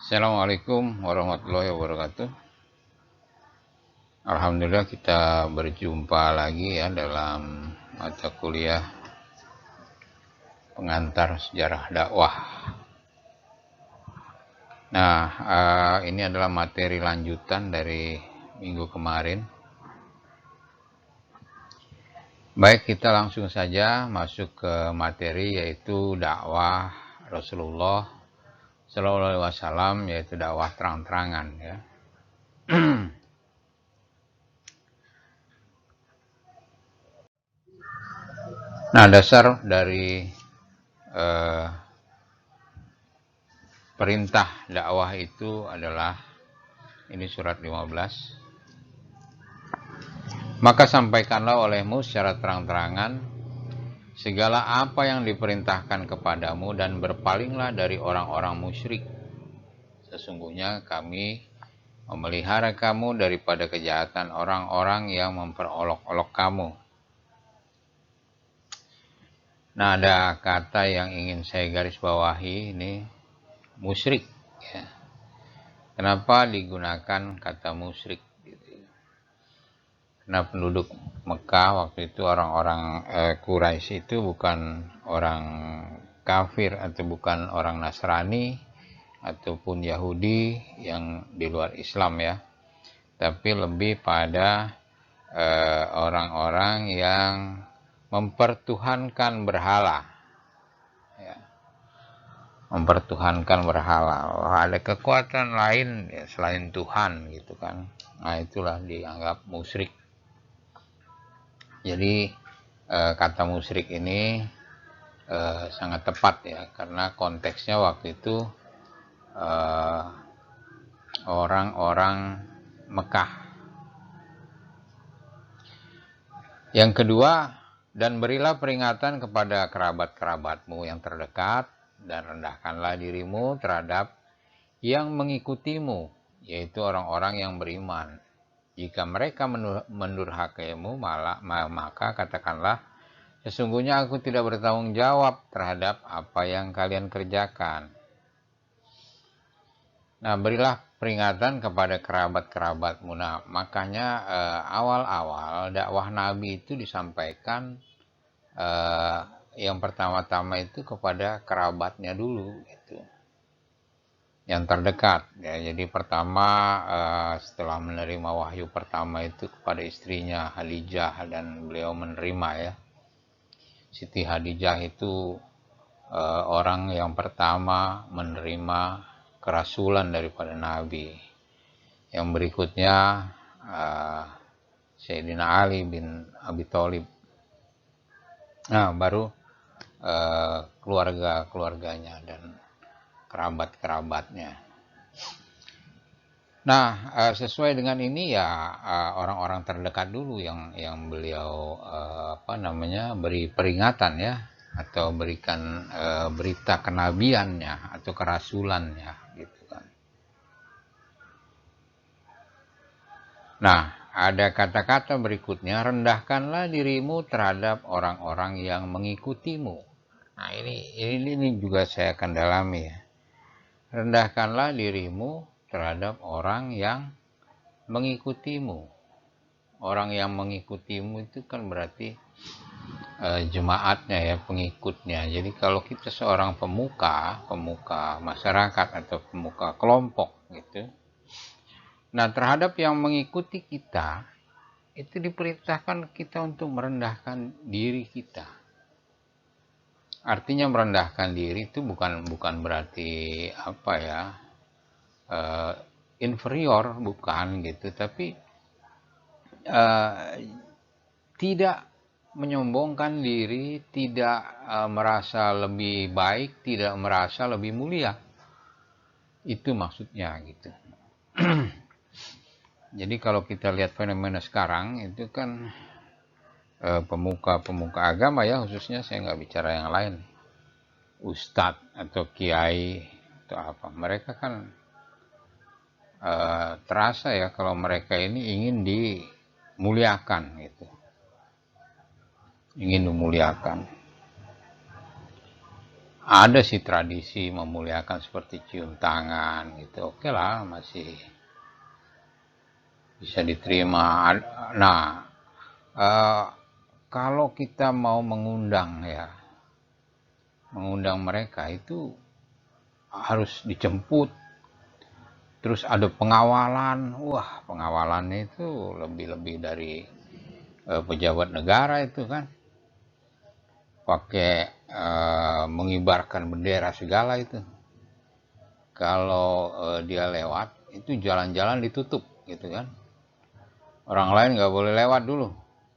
Assalamualaikum warahmatullahi wabarakatuh. Alhamdulillah kita berjumpa lagi ya dalam mata kuliah pengantar sejarah dakwah. Nah, ini adalah materi lanjutan dari minggu kemarin. Baik, kita langsung saja masuk ke materi, yaitu dakwah Rasulullah Shallallahu Alaihi Wasallam, yaitu dakwah terang-terangan ya. Nah, dasar dari perintah dakwah itu adalah ini surat 15. Maka sampaikanlah olehmu secara terang-terangan segala apa yang diperintahkan kepadamu dan berpalinglah dari orang-orang musyrik. Sesungguhnya kami memelihara kamu daripada kejahatan orang-orang yang memperolok-olok kamu. Nah, ada kata yang ingin saya garis bawahi, ini musyrik ya. Kenapa digunakan kata musyrik? Karena penduduk Mekah waktu itu orang-orang Quraisy itu bukan orang kafir atau bukan orang Nasrani ataupun Yahudi yang di luar Islam ya, tapi lebih pada orang-orang yang mempertuhankan berhala ya. Mempertuhankan berhala. Wah, ada kekuatan lain ya, selain Tuhan gitu kan. Nah, itulah dianggap musyrik. Jadi kata musyrik ini sangat tepat ya, karena konteksnya waktu itu orang-orang Mekah. Yang kedua, dan berilah peringatan kepada kerabat-kerabatmu yang terdekat, dan rendahkanlah dirimu terhadap yang mengikutimu, yaitu orang-orang yang beriman. Jika mereka mendurhakaimu, maka katakanlah, sesungguhnya aku tidak bertanggung jawab terhadap apa yang kalian kerjakan. Nah, berilah peringatan kepada kerabat-kerabatmu. Nah, makanya awal-awal dakwah Nabi itu disampaikan yang pertama-tama itu kepada kerabatnya dulu, gitu. Yang terdekat ya. Jadi pertama setelah menerima wahyu pertama itu kepada istrinya Khadijah, dan beliau menerima ya. Siti Khadijah itu orang yang pertama menerima kerasulan daripada Nabi. Yang berikutnya Sayyidina Ali bin Abi Thalib. Nah, baru keluarga-keluarganya dan kerabat-kerabatnya. Nah, sesuai dengan ini ya orang-orang terdekat dulu yang beliau beri peringatan ya, atau berikan berita kenabiannya atau kerasulannya gitu kan. Nah, ada kata-kata berikutnya, rendahkanlah dirimu terhadap orang-orang yang mengikutimu. Nah, ini juga saya akan dalami ya. Rendahkanlah dirimu terhadap orang yang mengikutimu. Orang yang mengikutimu itu kan berarti jemaatnya ya, pengikutnya. Jadi kalau kita seorang pemuka masyarakat atau pemuka kelompok gitu. Nah, terhadap yang mengikuti kita itu diperintahkan kita untuk merendahkan diri kita. Artinya merendahkan diri itu bukan berarti apa ya, inferior, bukan gitu, tapi tidak menyombongkan diri, tidak merasa lebih baik, tidak merasa lebih mulia. Itu maksudnya gitu. Jadi kalau kita lihat fenomena sekarang itu kan pemuka agama ya, khususnya, saya nggak bicara yang lain, ustadz atau kiai atau apa, mereka kan terasa ya kalau mereka ini ingin dimuliakan gitu, ingin memuliakan. ada sih tradisi memuliakan seperti cium tangan gitu, oke lah, masih bisa diterima. Nah, eh, kalau kita mau mengundang ya, mengundang mereka itu harus dijemput, terus ada pengawalan. Wah, pengawalannya itu lebih-lebih dari pejabat negara itu kan, pakai mengibarkan bendera segala itu. Kalau dia lewat itu jalan-jalan ditutup gitu kan, orang lain nggak boleh lewat dulu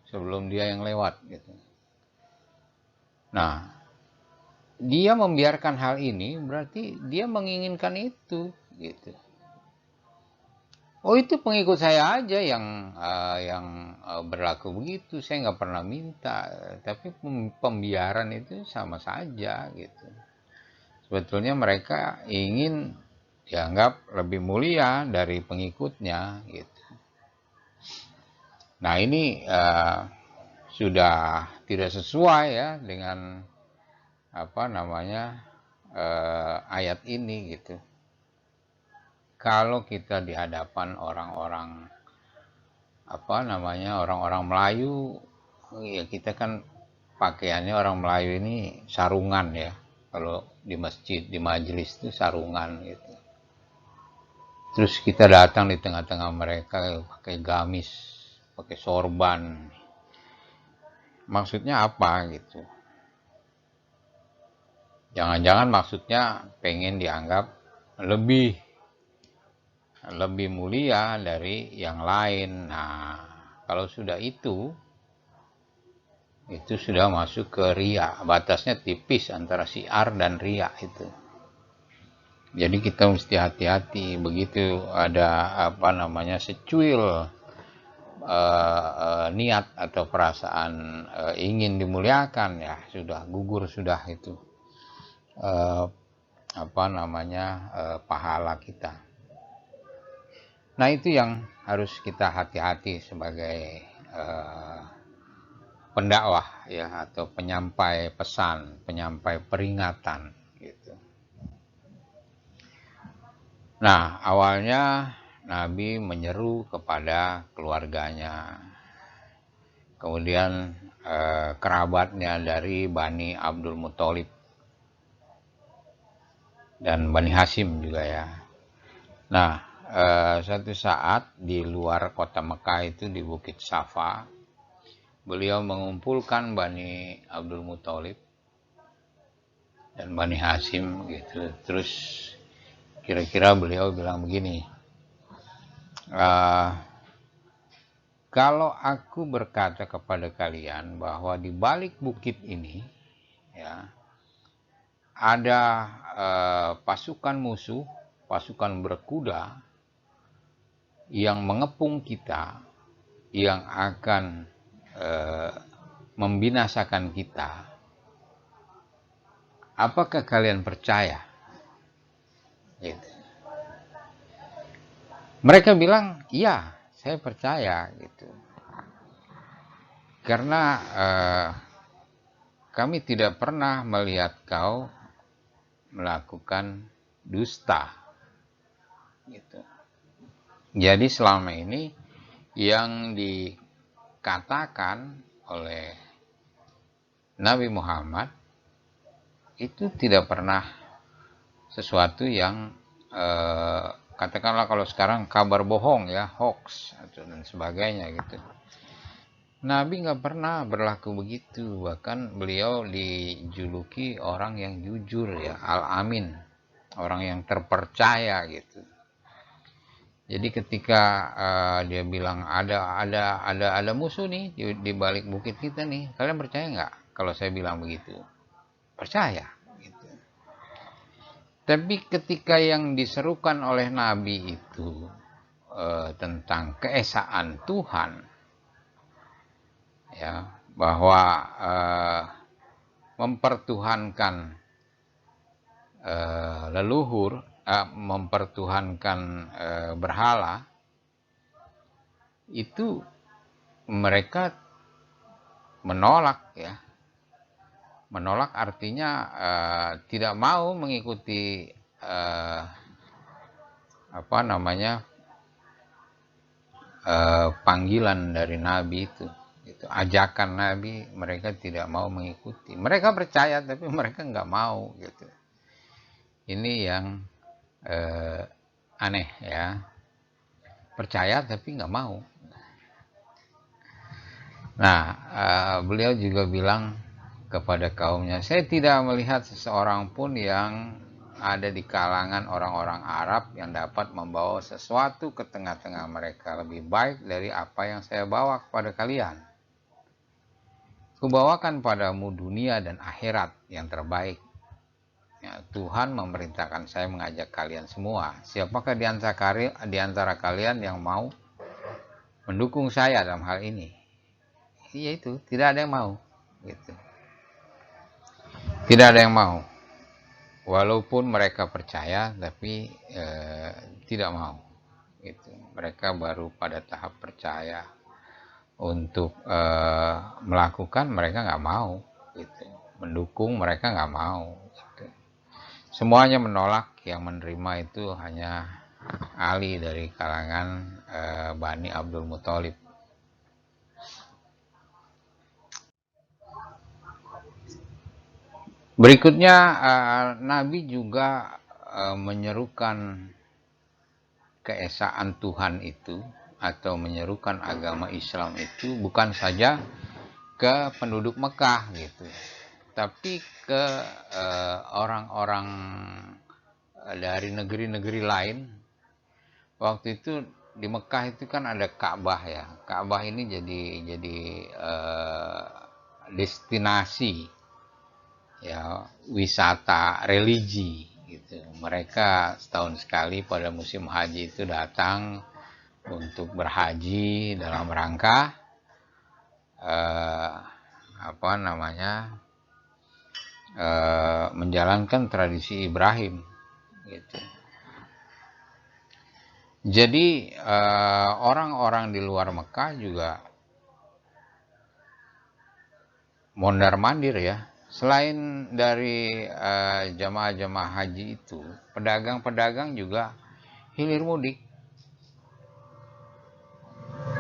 sebelum dia yang lewat gitu. Nah, dia membiarkan hal ini berarti dia menginginkan itu gitu. Oh, itu pengikut saya aja yang berlaku begitu. Saya nggak pernah minta, tapi pembiaran itu sama saja gitu. Sebetulnya mereka ingin dianggap lebih mulia dari pengikutnya gitu. Nah, ini sudah tidak sesuai ya dengan apa namanya ayat ini gitu. Kalau kita di hadapan orang-orang apa namanya orang-orang Melayu, ya kita kan pakaiannya orang Melayu ini sarungan ya. Kalau di masjid, di majelis itu sarungan gitu. Terus kita datang di tengah-tengah mereka pakai gamis, pakai sorban. Maksudnya apa gitu? Jangan-jangan maksudnya pengen dianggap lebih lebih mulia dari yang lain. Nah, kalau sudah itu sudah masuk ke ria. Batasnya tipis antara siar dan ria itu. Jadi kita mesti hati-hati begitu ada apa namanya secuil niat atau perasaan ingin dimuliakan, ya sudah gugur sudah itu eh, apa namanya pahala kita. Nah, itu yang harus kita hati-hati sebagai pendakwah ya, atau penyampai pesan, penyampai peringatan gitu. Nah, awalnya Nabi menyeru kepada keluarganya, kemudian kerabatnya dari Bani Abdul Muthalib dan Bani Hashim juga ya. Nah, suatu saat di luar kota Mekah itu di Bukit Safa, beliau mengumpulkan Bani Abdul Muthalib dan Bani Hashim gitu. Terus kira-kira beliau bilang begini, kalau aku berkata kepada kalian bahwa di balik bukit ini ya ada pasukan musuh, pasukan berkuda yang mengepung kita, yang akan membinasakan kita, apakah kalian percaya? Gitu. Mereka bilang, iya, saya percaya gitu. Karena kami tidak pernah melihat kau melakukan dusta gitu. Jadi selama ini yang dikatakan oleh Nabi Muhammad itu tidak pernah sesuatu yang katakanlah kalau sekarang kabar bohong ya, hoax dan sebagainya gitu. Nabi nggak pernah berlaku begitu, bahkan beliau dijuluki orang yang jujur ya, al-amin, orang yang terpercaya gitu. Jadi ketika dia bilang ada musuh nih di balik bukit kita nih, kalian percaya nggak kalau saya bilang begitu? Percaya. Gitu. Tapi ketika yang diserukan oleh Nabi itu tentang keesaan Tuhan, ya bahwa mempertuhankan leluhur, mempertuhankan berhala, itu mereka menolak ya. Menolak artinya tidak mau mengikuti panggilan dari Nabi itu. Ajakan Nabi, mereka tidak mau mengikuti. Mereka percaya tapi mereka nggak mau gitu. Ini yang aneh ya. Percaya tapi nggak mau. Nah, beliau juga bilang kepada kaumnya, saya tidak melihat seseorang pun yang ada di kalangan orang-orang Arab yang dapat membawa sesuatu ke tengah-tengah mereka lebih baik dari apa yang saya bawa kepada kalian. Kubawakan padamu dunia dan akhirat yang terbaik. Ya, Tuhan memerintahkan saya mengajak kalian semua. Siapakah di antara kalian yang mau mendukung saya dalam hal ini? Yaitu tidak ada yang mau. Gitu. Tidak ada yang mau. Walaupun mereka percaya, tapi tidak mau. Gitu. Mereka baru pada tahap percaya. Untuk melakukan, mereka nggak mau. Gitu. Mendukung, mereka nggak mau. Gitu. Semuanya menolak. Yang menerima itu hanya Ali dari kalangan Bani Abdul Muthalib. Berikutnya Nabi juga menyerukan keesaan Tuhan itu atau menyerukan agama Islam itu bukan saja ke penduduk Mekah gitu, tapi ke orang-orang dari negeri-negeri lain. Waktu itu di Mekah itu kan ada Ka'bah ya. Ka'bah ini jadi destinasi ya wisata religi gitu. Mereka setahun sekali pada musim haji itu datang untuk berhaji dalam rangka menjalankan tradisi Ibrahim gitu. Jadi orang-orang di luar Mekah juga mondar-mandir ya. Selain dari jamaah-jamaah haji itu, pedagang-pedagang juga hilir mudik.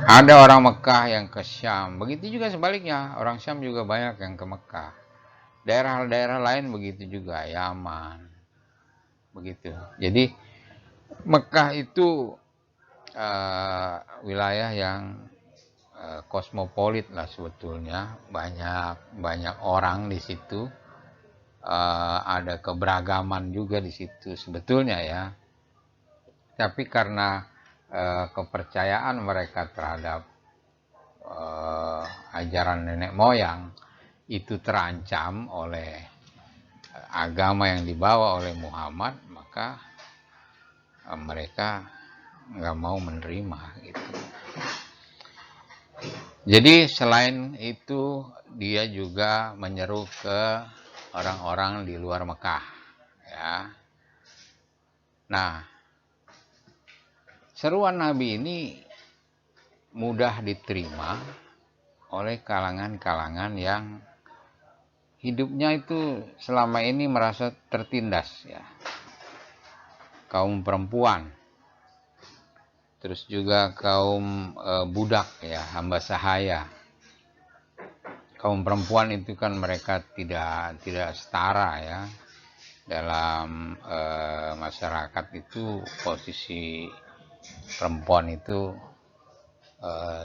Ada orang Mekah yang ke Syam, begitu juga sebaliknya, orang Syam juga banyak yang ke Mekah. Daerah-daerah lain begitu juga, Yaman, begitu. Jadi Mekah itu wilayah yang kosmopolit lah sebetulnya, banyak orang di situ, ada keberagaman juga di situ sebetulnya ya. Tapi karena kepercayaan mereka terhadap ajaran nenek moyang itu terancam oleh agama yang dibawa oleh Muhammad, maka mereka nggak mau menerima gitu. Jadi selain itu dia juga menyeru ke orang-orang di luar Mekah ya. Nah, seruan Nabi ini mudah diterima oleh kalangan-kalangan yang hidupnya itu selama ini merasa tertindas ya. Kaum perempuan, terus juga kaum budak ya, hamba sahaya. Kaum perempuan itu kan mereka tidak setara ya. Dalam masyarakat itu posisi perempuan itu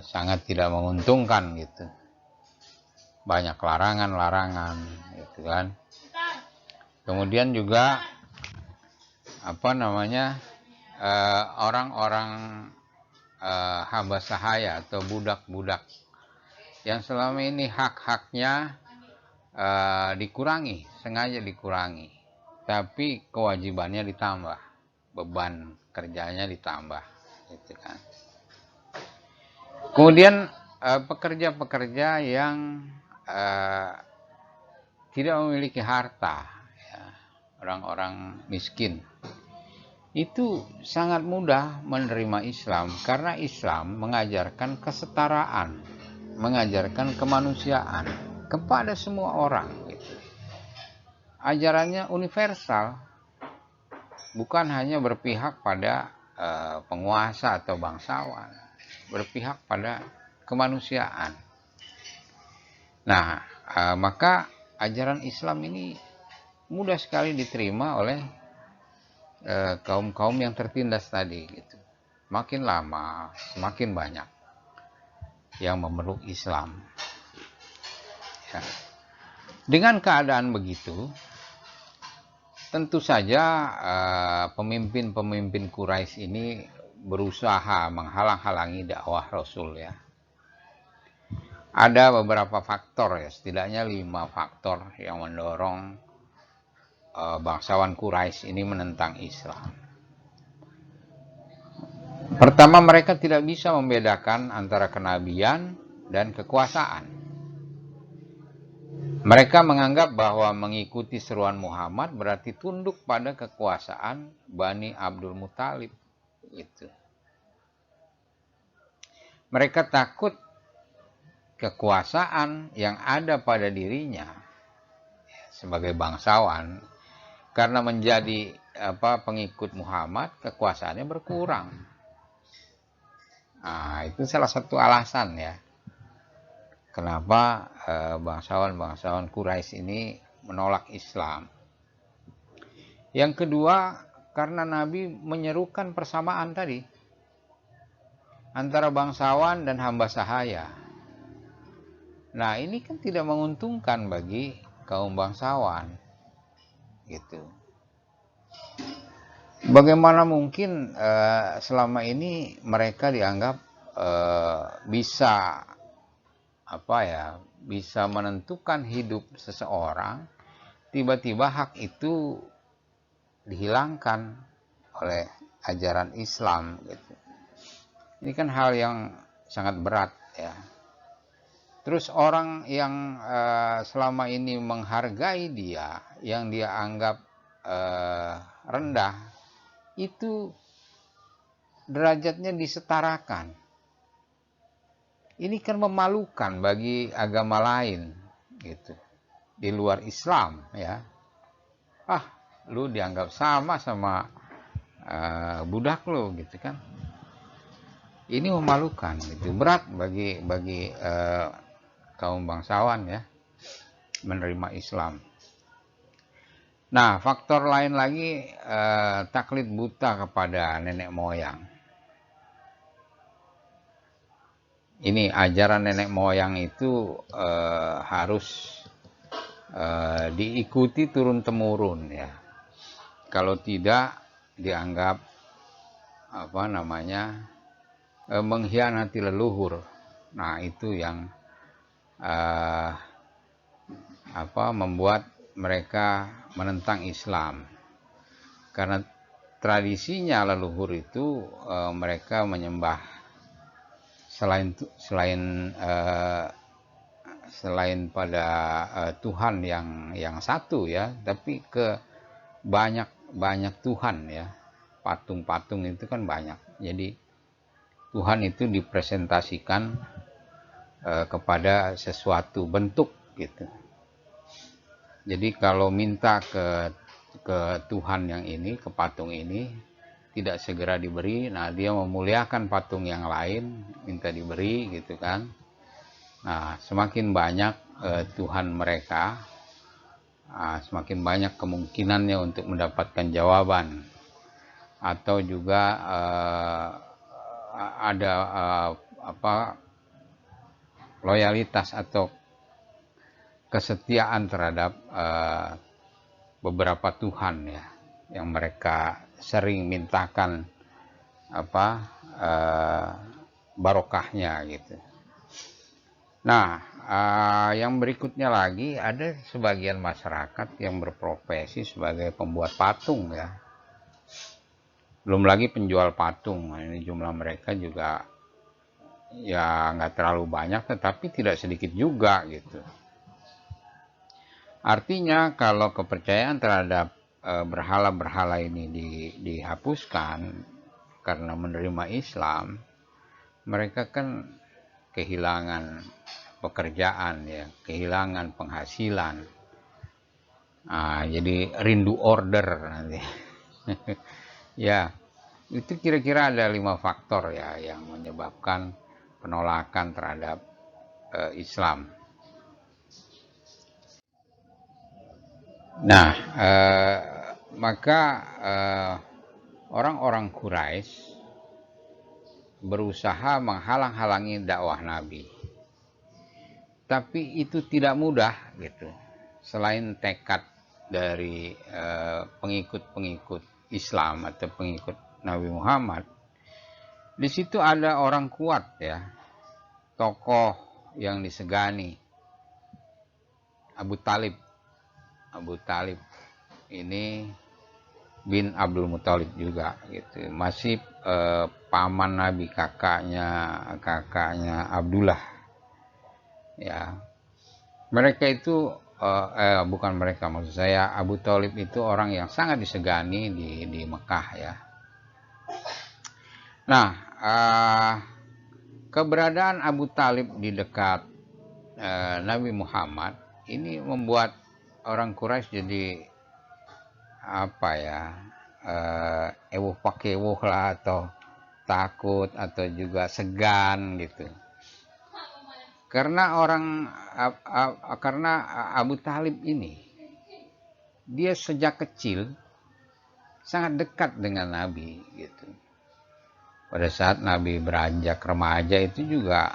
sangat tidak menguntungkan gitu. Banyak larangan-larangan gitu kan. Kemudian juga orang-orang hamba sahaya atau budak-budak yang selama ini hak-haknya dikurangi, sengaja dikurangi, tapi kewajibannya ditambah, beban kerjanya ditambah gitu kan. Kemudian pekerja-pekerja yang tidak memiliki harta ya, orang-orang miskin itu sangat mudah menerima Islam karena Islam mengajarkan kesetaraan, mengajarkan kemanusiaan kepada semua orang gitu. ajarannya universal, bukan hanya berpihak pada penguasa atau bangsawan, berpihak pada kemanusiaan. Nah, maka ajaran Islam ini mudah sekali diterima oleh kaum-kaum yang tertindas tadi gitu. Makin lama semakin banyak yang memeluk Islam. Ya. Dengan keadaan begitu, tentu saja pemimpin-pemimpin Quraisy ini berusaha menghalang-halangi dakwah Rasul ya. Ada beberapa faktor ya, setidaknya 5 faktor yang mendorong bangsawan Quraisy ini menentang Islam. Pertama, mereka tidak bisa membedakan antara kenabian dan kekuasaan. Mereka menganggap bahwa mengikuti seruan Muhammad berarti tunduk pada kekuasaan Bani Abdul Muthalib. Gitu. Mereka takut kekuasaan yang ada pada dirinya sebagai bangsawan, karena menjadi pengikut Muhammad, kekuasaannya berkurang. Nah, itu salah satu alasan ya, kenapa bangsawan-bangsawan Quraisy ini menolak Islam. Yang kedua, karena Nabi menyerukan persamaan tadi antara bangsawan dan hamba sahaya. Nah, ini kan tidak menguntungkan bagi kaum bangsawan. Gitu. Bagaimana mungkin selama ini mereka dianggap bisa bisa menentukan hidup seseorang, tiba-tiba hak itu dihilangkan oleh ajaran Islam gitu. Ini kan hal yang sangat berat ya. Terus orang yang selama ini menghargai dia, yang dia anggap rendah, itu derajatnya disetarakan. Ini kan memalukan bagi agama lain gitu, di luar Islam ya. Lu dianggap sama budak lu gitu kan. Ini memalukan gitu, berat bagi kaum bangsawan ya menerima Islam. Nah, faktor lain lagi, taklid buta kepada nenek moyang. Ini ajaran nenek moyang itu harus diikuti turun-temurun ya. Kalau tidak, dianggap mengkhianati leluhur. Nah, itu yang membuat mereka menentang Islam, karena tradisinya leluhur itu mereka menyembah selain pada Tuhan yang satu ya, tapi ke banyak Tuhan ya. Patung-patung itu kan banyak, jadi Tuhan itu dipresentasikan kepada sesuatu bentuk gitu. Jadi kalau minta ke Tuhan yang ini, ke patung ini, tidak segera diberi, nah dia memuliakan patung yang lain, minta diberi gitu kan. Nah, semakin banyak Tuhan mereka, semakin banyak kemungkinannya untuk mendapatkan jawaban. Atau juga ada loyalitas atau kesetiaan terhadap beberapa Tuhan ya, yang mereka sering mintakan barokahnya gitu. Nah, yang berikutnya lagi, ada sebagian masyarakat yang berprofesi sebagai pembuat patung ya. Belum lagi penjual patung. Ini jumlah mereka juga ya nggak terlalu banyak, tetapi tidak sedikit juga gitu. Artinya kalau kepercayaan terhadap berhala-berhala ini dihapuskan karena menerima Islam, mereka kan kehilangan pekerjaan ya, kehilangan penghasilan. Nah, jadi rindu order nanti. Ya, itu kira-kira ada 5 faktor ya yang menyebabkan penolakan terhadap Islam. Nah, maka orang-orang Quraisy berusaha menghalang-halangi dakwah Nabi. Tapi itu tidak mudah gitu. Selain tekad dari pengikut-pengikut Islam atau pengikut Nabi Muhammad, di situ ada orang kuat ya, tokoh yang disegani, Abu Talib. Abu Talib ini bin Abdul Muthalib juga gitu. Masih paman Nabi, kakaknya Abdullah ya. Mereka itu bukan mereka, maksud saya Abu Thalib itu orang yang sangat disegani di Mekah ya. Nah, keberadaan Abu Talib di dekat Nabi Muhammad ini membuat orang Quraisy jadi apa ya, ewuh pakewuh lah, atau takut atau juga segan gitu. Karena karena Abu Talib ini dia sejak kecil sangat dekat dengan Nabi gitu. Pada saat Nabi beranjak remaja itu juga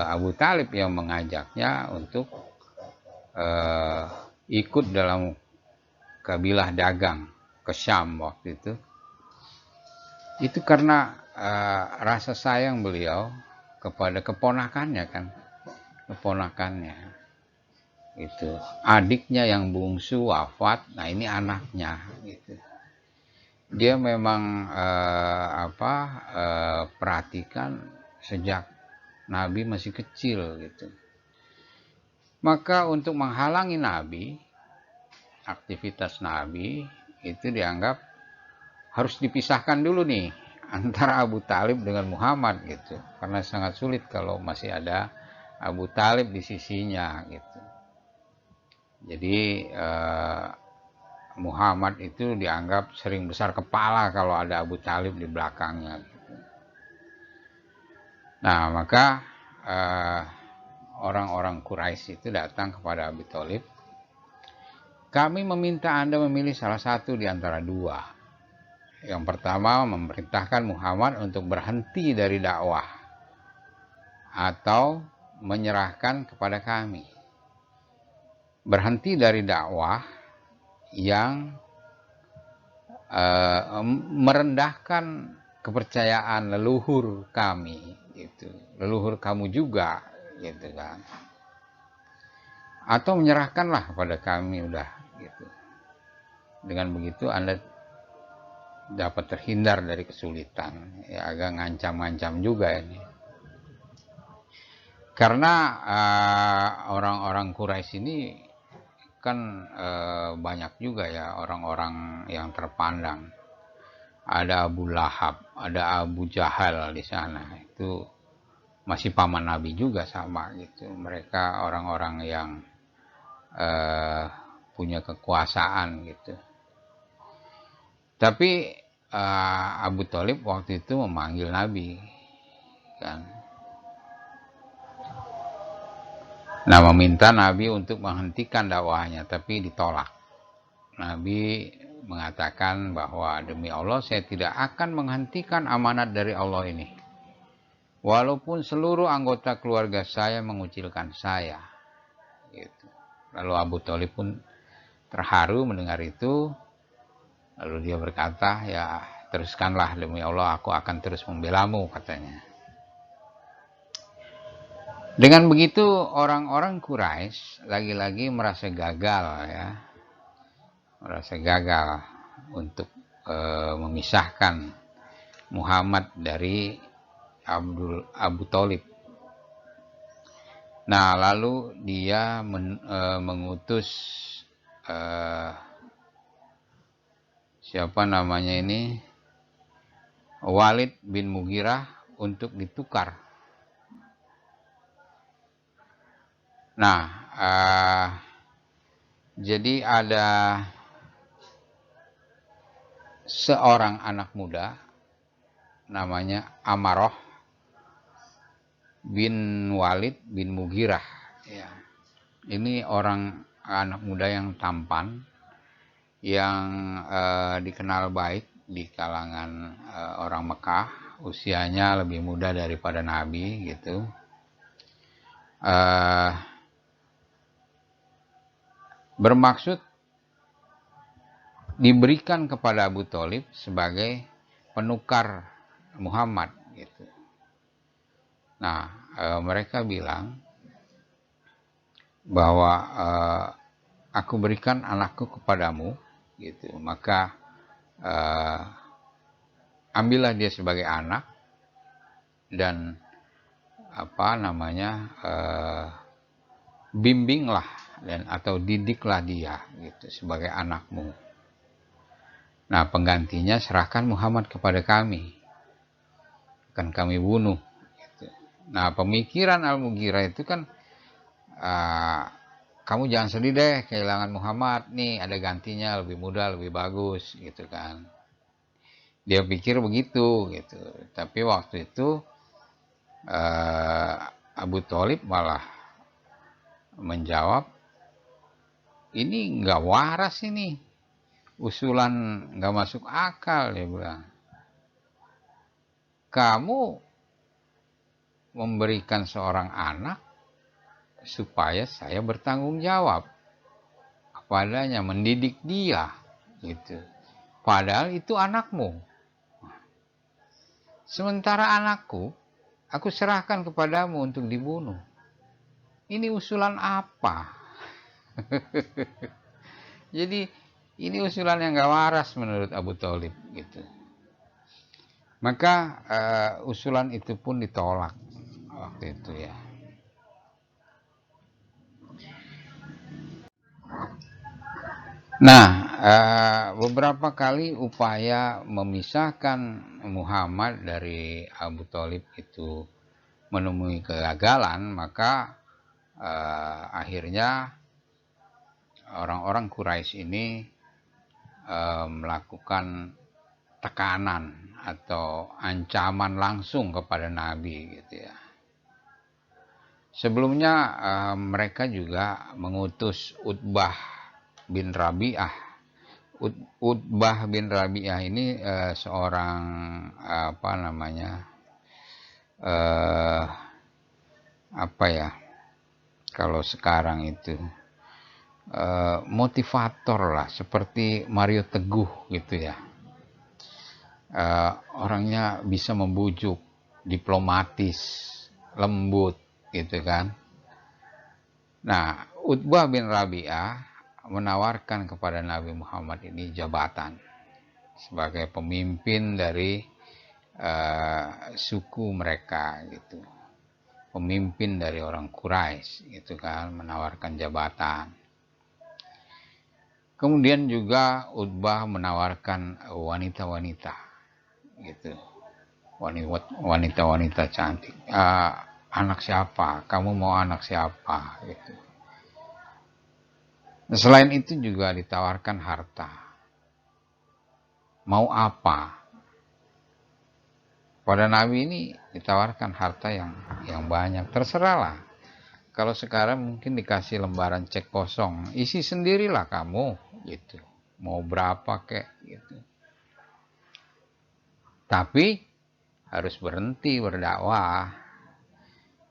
Abu Talib yang mengajaknya untuk ikut dalam kabilah dagang ke Syam waktu itu. Itu karena rasa sayang beliau kepada keponakannya kan, keponakannya itu adiknya yang bungsu wafat, nah ini anaknya gitu. Dia memang perhatikan sejak Nabi masih kecil gitu. Maka untuk menghalangi Nabi, aktivitas Nabi itu dianggap harus dipisahkan dulu nih antara Abu Talib dengan Muhammad gitu. Karena sangat sulit kalau masih ada Abu Talib di sisinya gitu. Jadi Muhammad itu dianggap sering besar kepala kalau ada Abu Talib di belakangnya gitu. Nah, maka orang-orang Quraisy itu datang kepada Abu Talib. Kami meminta Anda memilih salah satu di antara dua. Yang pertama, memerintahkan Muhammad untuk berhenti dari dakwah atau menyerahkan kepada kami. Berhenti dari dakwah yang merendahkan kepercayaan leluhur kami gitu, leluhur kamu juga gitu kan, atau menyerahkanlah kepada kami udah gitu. Dengan begitu Anda dapat terhindar dari kesulitan. Ya, agak ngancam-ngancam juga ini, karena orang-orang Quraisy ini kan banyak juga ya orang-orang yang terpandang. Ada Abu Lahab, ada Abu Jahal di sana. Itu masih paman Nabi juga sama gitu. Mereka orang-orang yang punya kekuasaan gitu. Tapi Abu Thalib waktu itu memanggil Nabi kan. Nah, meminta Nabi untuk menghentikan dakwahnya, tapi ditolak. Nabi mengatakan bahwa demi Allah saya tidak akan menghentikan amanat dari Allah ini, walaupun seluruh anggota keluarga saya mengucilkan saya. Gitu. Lalu Abu Thalib pun terharu mendengar itu. Lalu dia berkata, ya teruskanlah, demi Allah aku akan terus membelamu, katanya. Dengan begitu orang-orang Quraisy lagi-lagi merasa gagal ya, merasa gagal untuk memisahkan Muhammad dari Abu Thalib. Nah, lalu dia mengutus siapa namanya ini, Walid bin Mughirah untuk ditukar. Nah, Jadi ada seorang anak muda namanya Amarah bin Walid bin Mughirah. Ya. Ini anak muda yang tampan, yang dikenal baik di kalangan orang Mekah. Usianya lebih muda daripada Nabi gitu. Bermaksud diberikan kepada Abu Thalib sebagai penukar Muhammad gitu. Nah, mereka bilang bahwa aku berikan anakku kepadamu gitu, maka ambillah dia sebagai anak dan bimbinglah dan atau didiklah dia gitu sebagai anakmu. Nah, penggantinya serahkan Muhammad kepada kami, akan kami bunuh gitu. Nah, pemikiran Al-Mughirah itu kan kamu jangan sedih deh kehilangan Muhammad, nih ada gantinya lebih muda, lebih bagus gitu kan. Dia pikir begitu gitu. Tapi waktu itu Abu Thalib malah menjawab, ini nggak waras, ini usulan nggak masuk akal. Dia bilang, kamu memberikan seorang anak supaya saya bertanggung jawab kepadanya, mendidik dia gitu. Padahal itu anakmu. Sementara anakku, aku serahkan kepadamu untuk dibunuh. Ini usulan apa? Jadi ini usulan yang gak waras menurut Abu Thalib gitu. Maka usulan itu pun ditolak waktu itu ya. Nah, beberapa kali upaya memisahkan Muhammad dari Abu Thalib itu menemui kegagalan, maka akhirnya orang-orang Quraisy ini melakukan tekanan atau ancaman langsung kepada Nabi gitu ya. Sebelumnya mereka juga mengutus Utbah bin Rabi'ah. Utbah bin Rabi'ah ini seorang kalau sekarang itu motivator lah, seperti Mario Teguh gitu ya. Orangnya bisa membujuk, diplomatis, lembut gitu kan. Nah, Utbah bin Rabi'ah menawarkan kepada Nabi Muhammad ini jabatan sebagai pemimpin dari suku mereka gitu, pemimpin dari orang Quraisy gitu kan, menawarkan jabatan. Kemudian juga Utbah menawarkan wanita-wanita gitu, wanita-wanita cantik. Anak siapa? Kamu mau anak siapa? Gitu. Selain itu juga ditawarkan harta. Mau apa? Pada Nabi ini ditawarkan harta yang banyak. Terserahlah. Kalau sekarang mungkin dikasih lembaran cek kosong, isi sendirilah kamu gitu. Mau berapa kek gitu. Tapi harus berhenti berdakwah,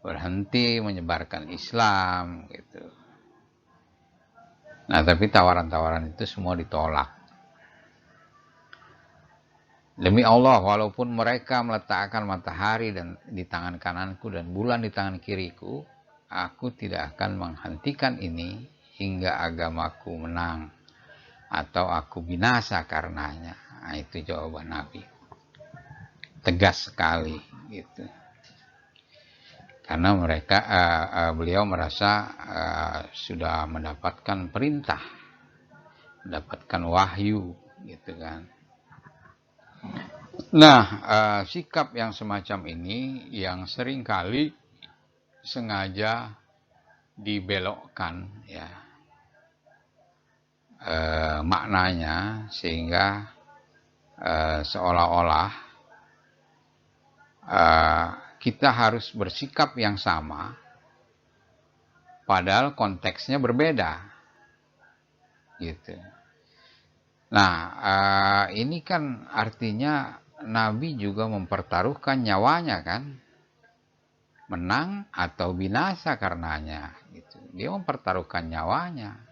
berhenti menyebarkan Islam gitu. Nah, tapi tawaran-tawaran itu semua ditolak. Demi Allah, walaupun mereka meletakkan matahari di tangan kananku dan bulan di tangan kiriku, aku tidak akan menghentikan ini hingga agamaku menang atau aku binasa karenanya. Nah, itu jawaban Nabi. Tegas sekali gitu. Karena beliau merasa sudah mendapatkan perintah, mendapatkan wahyu gitu kan. Nah, sikap yang semacam ini yang seringkali sengaja dibelokkan ya, maknanya, sehingga seolah-olah kita harus bersikap yang sama, padahal konteksnya berbeda, gitu. Nah, ini kan artinya Nabi juga mempertaruhkan nyawanya kan, menang atau binasa karenanya, gitu. Dia mempertaruhkan nyawanya.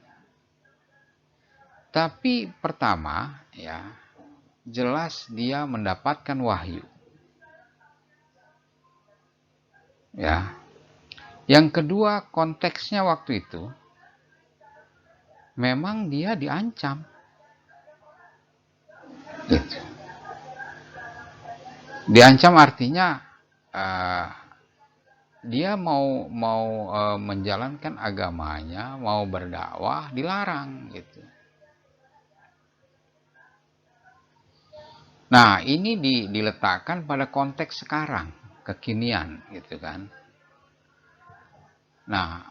Tapi pertama, ya, jelas dia mendapatkan wahyu. Ya. Yang kedua, konteksnya waktu itu memang dia diancam. Gitu. Diancam artinya dia mau menjalankan agamanya, mau berdakwah, dilarang, gitu. Nah, ini diletakkan pada konteks sekarang, kekinian, gitu kan. Nah,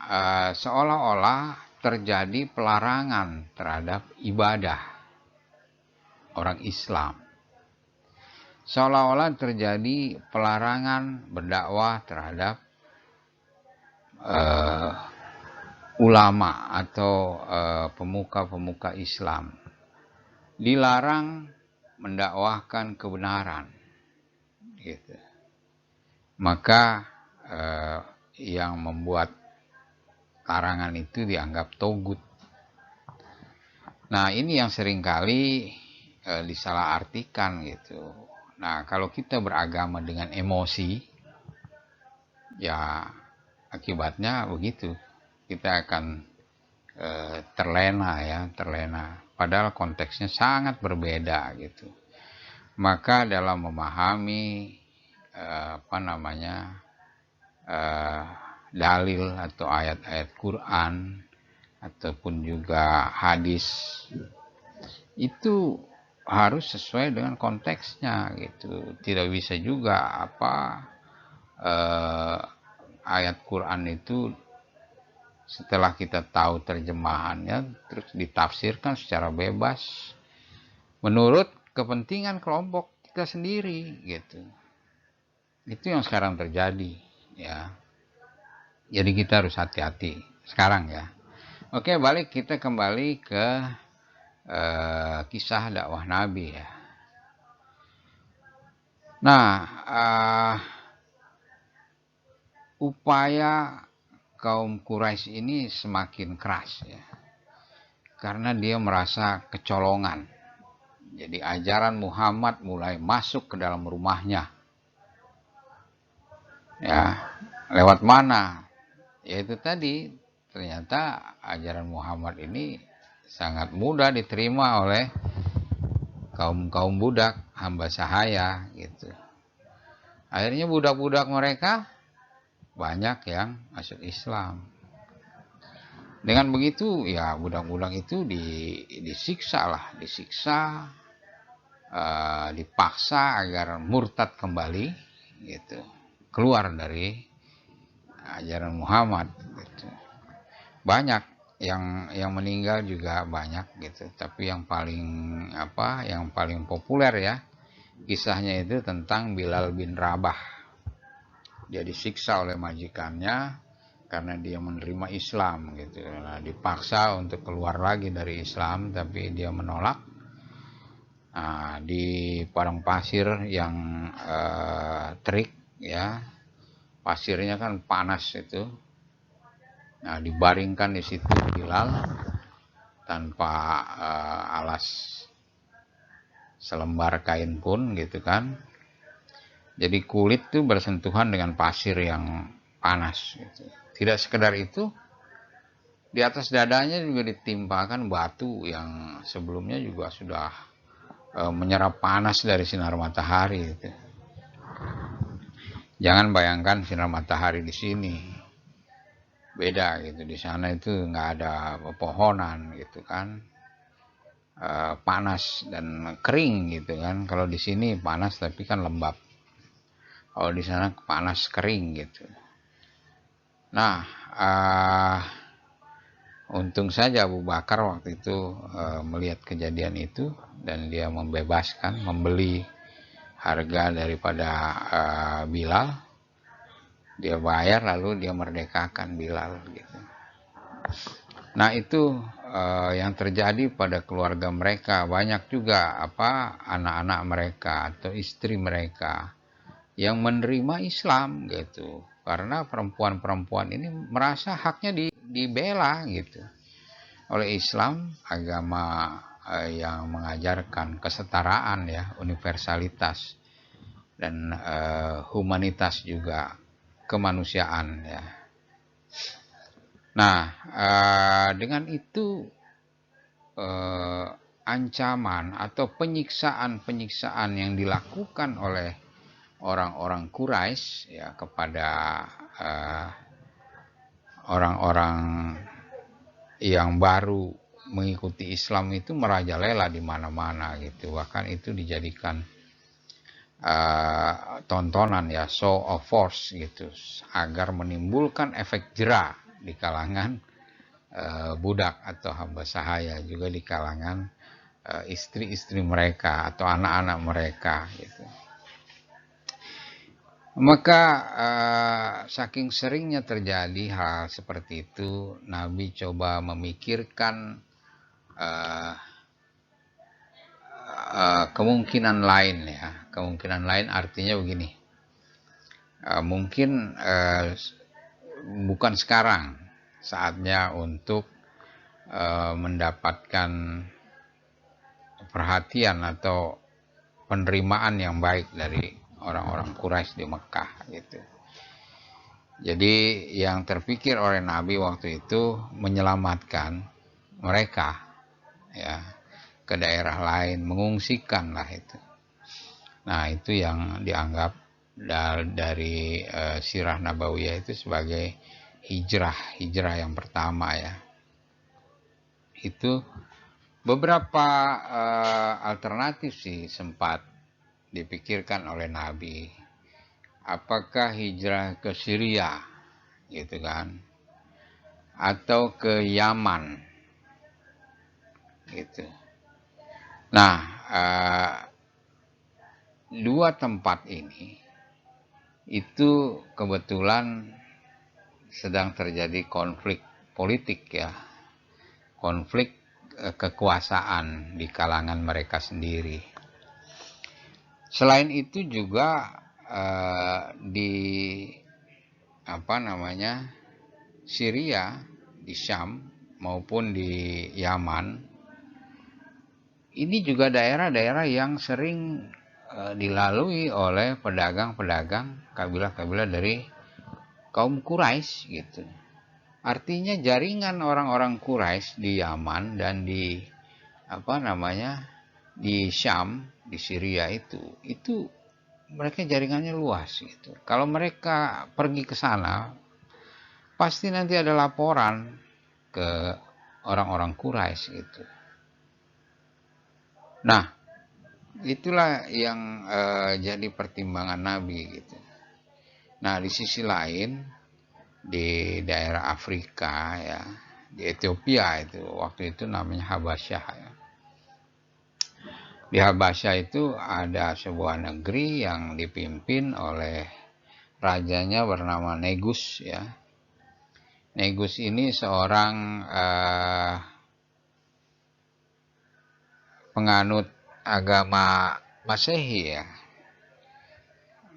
seolah-olah terjadi pelarangan terhadap ibadah orang Islam. Seolah-olah terjadi pelarangan berdakwah terhadap ulama atau pemuka-pemuka Islam. Dilarang mendakwahkan kebenaran, gitu. Maka yang membuat larangan itu dianggap togut. Nah, ini yang seringkali disalahartikan, gitu. Nah, kalau kita beragama dengan emosi, ya akibatnya begitu. Kita akan terlena. Padahal konteksnya sangat berbeda, gitu. Maka dalam memahami dalil atau ayat-ayat Quran ataupun juga hadis, itu harus sesuai dengan konteksnya, gitu. Tidak bisa juga ayat Quran itu setelah kita tahu terjemahannya terus ditafsirkan secara bebas menurut kepentingan kelompok kita sendiri, gitu. Itu yang sekarang terjadi, ya. Jadi kita harus hati-hati sekarang, ya. Oke, balik kita kembali ke kisah dakwah Nabi, ya. Nah, upaya kaum Quraisy ini semakin keras, ya, karena dia merasa kecolongan. Jadi ajaran Muhammad mulai masuk ke dalam rumahnya, ya. Lewat mana? Yaitu tadi, ternyata ajaran Muhammad ini sangat mudah diterima oleh kaum budak, hamba sahaya, gitu. Akhirnya budak-budak mereka banyak yang masuk Islam. Dengan begitu, ya, budak-budak itu disiksa, dipaksa agar murtad kembali, gitu, keluar dari ajaran Muhammad, gitu. Banyak yang meninggal juga banyak, gitu. Tapi yang paling populer, ya, kisahnya itu tentang Bilal bin Rabah. Dia disiksa oleh majikannya karena dia menerima Islam, gitu. Nah, dipaksa untuk keluar lagi dari Islam, tapi dia menolak. Nah, di padang pasir yang terik, ya, pasirnya kan panas itu. Nah, dibaringkan di situ Bilal tanpa alas selembar kain pun, gitu kan. Jadi kulit tuh bersentuhan dengan pasir yang panas, gitu. Tidak sekedar itu, di atas dadanya juga ditimpakan batu yang sebelumnya juga sudah menyerap panas dari sinar matahari, gitu. Jangan bayangkan sinar matahari di sini, beda, gitu. Di sana itu nggak ada pepohonan, gitu kan. Panas dan kering, gitu kan. Kalau di sini panas tapi kan lembab. Kalau di sana panas kering, gitu. Nah, Untung saja Abu Bakar waktu itu melihat kejadian itu dan dia membebaskan, membeli harga daripada Bilal. Dia bayar lalu dia merdekakan Bilal gitu. Nah itu yang terjadi pada keluarga mereka. Banyak juga anak-anak mereka atau istri mereka yang menerima Islam gitu. Karena perempuan-perempuan ini merasa haknya dibela gitu oleh Islam, agama yang mengajarkan kesetaraan ya, universalitas dan humanitas juga, kemanusiaan ya. Nah, dengan itu ancaman atau penyiksaan-penyiksaan yang dilakukan oleh orang-orang Quraisy ya kepada orang-orang yang baru mengikuti Islam itu merajalela di mana-mana gitu. Bahkan itu dijadikan tontonan ya, show of force gitu, agar menimbulkan efek jera di kalangan budak atau hamba sahaya, juga di kalangan istri-istri mereka atau anak-anak mereka gitu. Maka saking seringnya terjadi hal seperti itu, Nabi coba memikirkan kemungkinan lain ya. Kemungkinan lain artinya begini, mungkin bukan sekarang saatnya untuk mendapatkan perhatian atau penerimaan yang baik dari orang-orang Quraisy di Mekah gitu. Jadi yang terpikir oleh Nabi waktu itu menyelamatkan mereka ya ke daerah lain, mengungsikan lah itu. Nah itu yang dianggap dari sirah Nabawiyah itu sebagai hijrah yang pertama ya. Itu beberapa alternatif sih sempat dipikirkan oleh Nabi. Apakah hijrah ke Syria gitu kan, atau ke Yaman gitu. Nah dua tempat ini itu kebetulan sedang terjadi konflik politik ya, konflik kekuasaan di kalangan mereka sendiri. Selain itu juga di Syria, di Syam maupun di Yaman, ini juga daerah-daerah yang sering dilalui oleh pedagang-pedagang kabilah-kabilah dari kaum Quraisy gitu. Artinya jaringan orang-orang Quraisy di Yaman dan di di Syam, di Syria itu mereka jaringannya luas gitu. Kalau mereka pergi ke sana, pasti nanti ada laporan ke orang-orang Quraisy gitu. Nah, itulah yang jadi pertimbangan Nabi gitu. Nah, di sisi lain di daerah Afrika ya, di Ethiopia itu waktu itu namanya Habasyah ya. Di Habasyah itu ada sebuah negeri yang dipimpin oleh rajanya bernama Negus ya. Negus ini seorang penganut agama Masehi ya.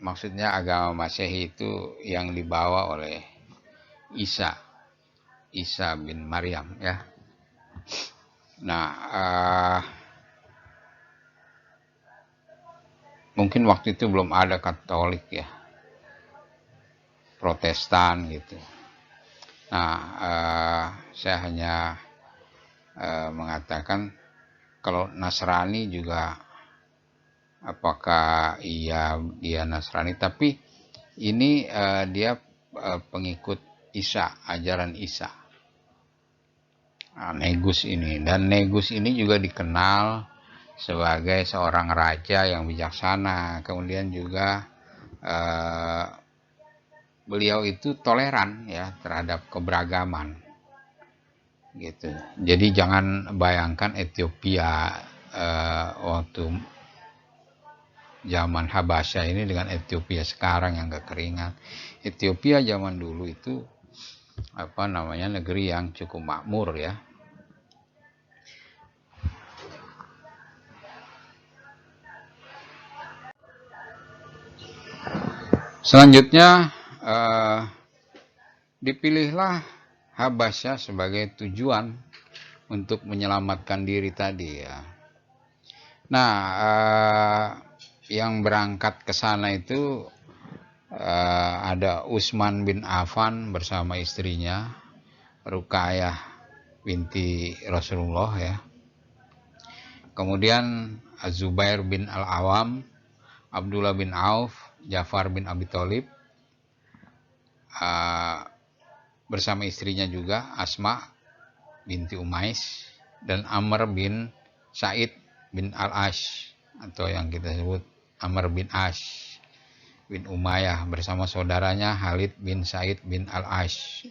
Maksudnya agama Masehi itu yang dibawa oleh Isa bin Maryam ya. Nah, mungkin waktu itu belum ada Katolik ya, Protestan gitu. Nah, saya hanya mengatakan kalau Nasrani juga, apakah dia Nasrani, tapi ini dia pengikut Isa, ajaran Isa. Nah, Negus ini, dan Negus ini juga dikenal sebagai seorang raja yang bijaksana. Kemudian juga beliau itu toleran ya terhadap keberagaman. gitu. Jadi jangan bayangkan Ethiopia waktu zaman Habasya ini dengan Ethiopia sekarang yang gak keringat. Ethiopia zaman dulu itu negeri yang cukup makmur ya. Selanjutnya dipilihlah Habasya sebagai tujuan untuk menyelamatkan diri tadi ya. Nah, yang berangkat ke sana itu ada Utsman bin Affan bersama istrinya Ruqayyah binti Rasulullah ya. Kemudian Az-Zubair bin Al-Awam, Abdullah bin Auf, Ja'far bin Abi Thalib, bersama istrinya juga Asma binti Umais, dan Amr bin Sa'id bin Al-Ash, atau yang kita sebut Amr bin Ash bin Umayyah, bersama saudaranya Khalid bin Sa'id bin Al-Ash.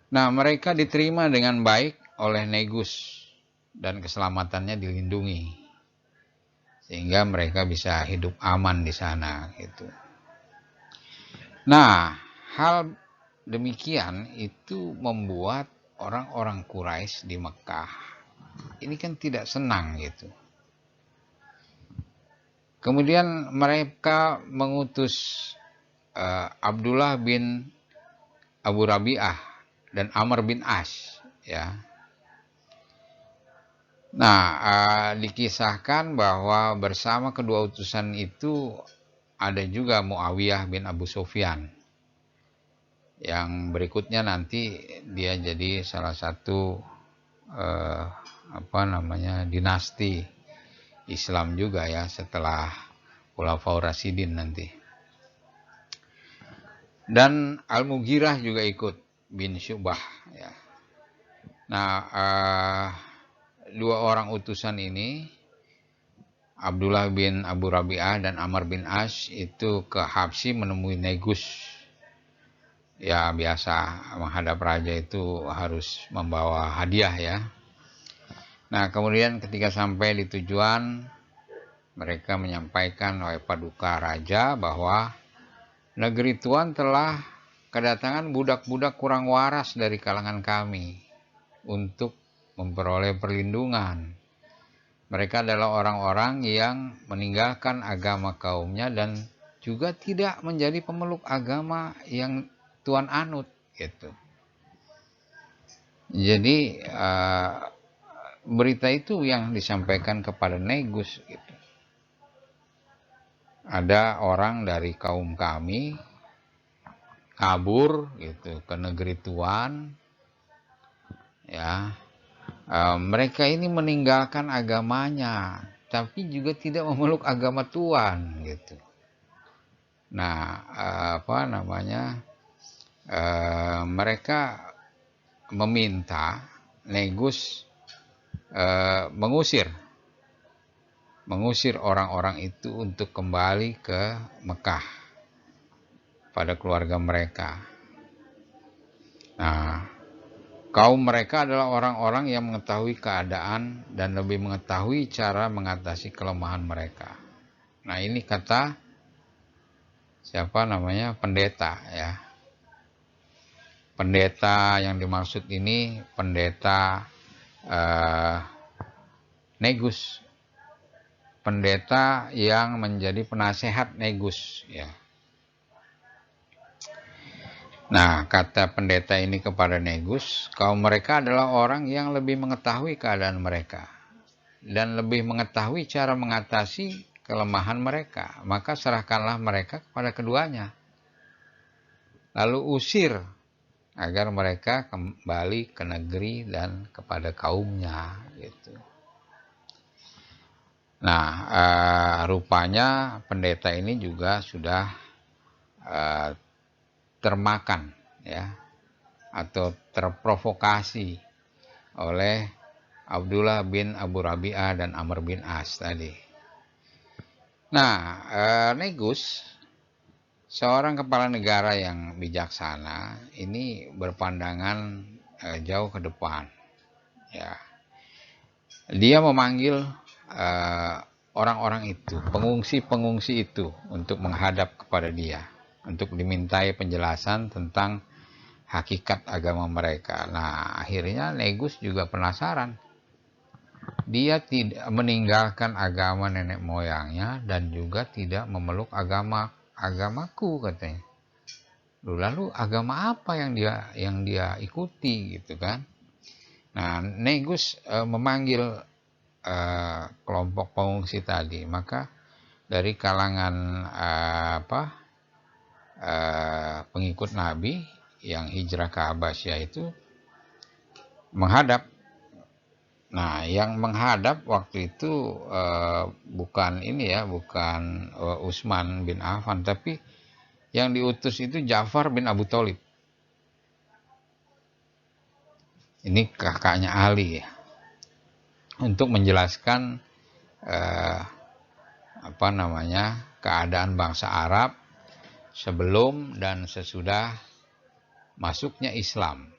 Nah, mereka diterima dengan baik oleh Negus dan keselamatannya dilindungi, sehingga mereka bisa hidup aman di sana gitu. Nah, hal demikian itu membuat orang-orang Quraisy di Mekah ini kan tidak senang gitu. Kemudian mereka mengutus Abdullah bin Abu Rabi'ah dan Amr bin As ya. Nah, dikisahkan bahwa bersama kedua utusan itu ada juga Muawiyah bin Abu Sufyan, yang berikutnya nanti dia jadi salah satu dinasti Islam juga ya setelah Khulafaur Rasyidin nanti. Dan Al-Mughirah juga ikut bin Syu'bah ya. Nah, dua orang utusan ini, Abdullah bin Abu Rabi'ah dan Amr bin As, itu ke Habsyi menemui Negus. Ya biasa menghadap raja itu harus membawa hadiah ya. Nah, kemudian ketika sampai di tujuan, mereka menyampaikan oleh paduka raja bahwa negeri Tuan telah kedatangan budak-budak kurang waras dari kalangan kami untuk memperoleh perlindungan. Mereka adalah orang-orang yang meninggalkan agama kaumnya dan juga tidak menjadi pemeluk agama yang Tuan anut gitu. Jadi berita itu yang disampaikan kepada Negus gitu. Ada orang dari kaum kami kabur gitu ke negeri Tuan ya. Mereka ini meninggalkan agamanya tapi juga tidak memeluk agama Tuan gitu. Nah, mereka meminta Negus mengusir orang-orang itu untuk kembali ke Mekah pada keluarga mereka. Nah, kaum mereka adalah orang-orang yang mengetahui keadaan dan lebih mengetahui cara mengatasi kelemahan mereka. Nah, ini kata pendeta ya. Pendeta yang dimaksud ini pendeta Negus. Pendeta yang menjadi penasehat Negus ya. Nah, kata pendeta ini kepada Negus, kaum mereka adalah orang yang lebih mengetahui keadaan mereka dan lebih mengetahui cara mengatasi kelemahan mereka. Maka serahkanlah mereka kepada keduanya. Lalu usir agar mereka kembali ke negeri dan kepada kaumnya gitu. Nah, rupanya pendeta ini juga sudah termakan ya, atau terprovokasi oleh Abdullah bin Abu Rabi'ah dan Amr bin As tadi. Nah, Negus, seorang kepala negara yang bijaksana, ini berpandangan jauh ke depan. Ya, dia memanggil orang-orang itu, pengungsi-pengungsi itu untuk menghadap kepada dia, untuk dimintai penjelasan tentang hakikat agama mereka. Nah, akhirnya Negus juga penasaran. Dia tidak meninggalkan agama nenek moyangnya dan juga tidak memeluk agamaku, katanya. Lalu agama apa yang dia ikuti, gitu kan? Nah, Negus memanggil kelompok pengungsi tadi. Maka dari kalangan pengikut Nabi yang hijrah ke Habasyah itu menghadap. Nah, yang menghadap waktu itu bukan Utsman bin Affan, tapi yang diutus itu Ja'far bin Abu Thalib. Ini kakaknya Ali ya, untuk menjelaskan keadaan bangsa Arab sebelum dan sesudah masuknya Islam.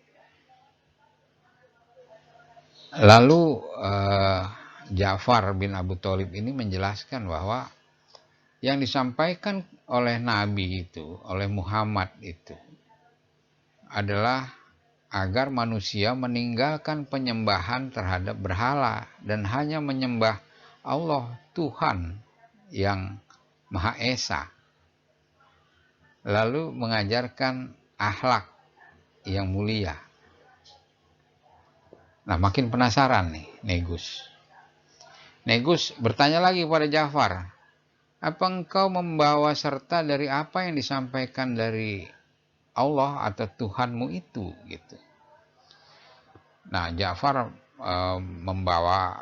Lalu Ja'far bin Abu Thalib ini menjelaskan bahwa yang disampaikan oleh Nabi itu, oleh Muhammad itu adalah agar manusia meninggalkan penyembahan terhadap berhala dan hanya menyembah Allah Tuhan yang Maha Esa. Lalu mengajarkan akhlak yang mulia. Nah, makin penasaran nih Negus. Negus bertanya lagi kepada Ja'far, apa engkau membawa serta dari apa yang disampaikan dari Allah atau Tuhanmu itu, gitu. Nah, Ja'far membawa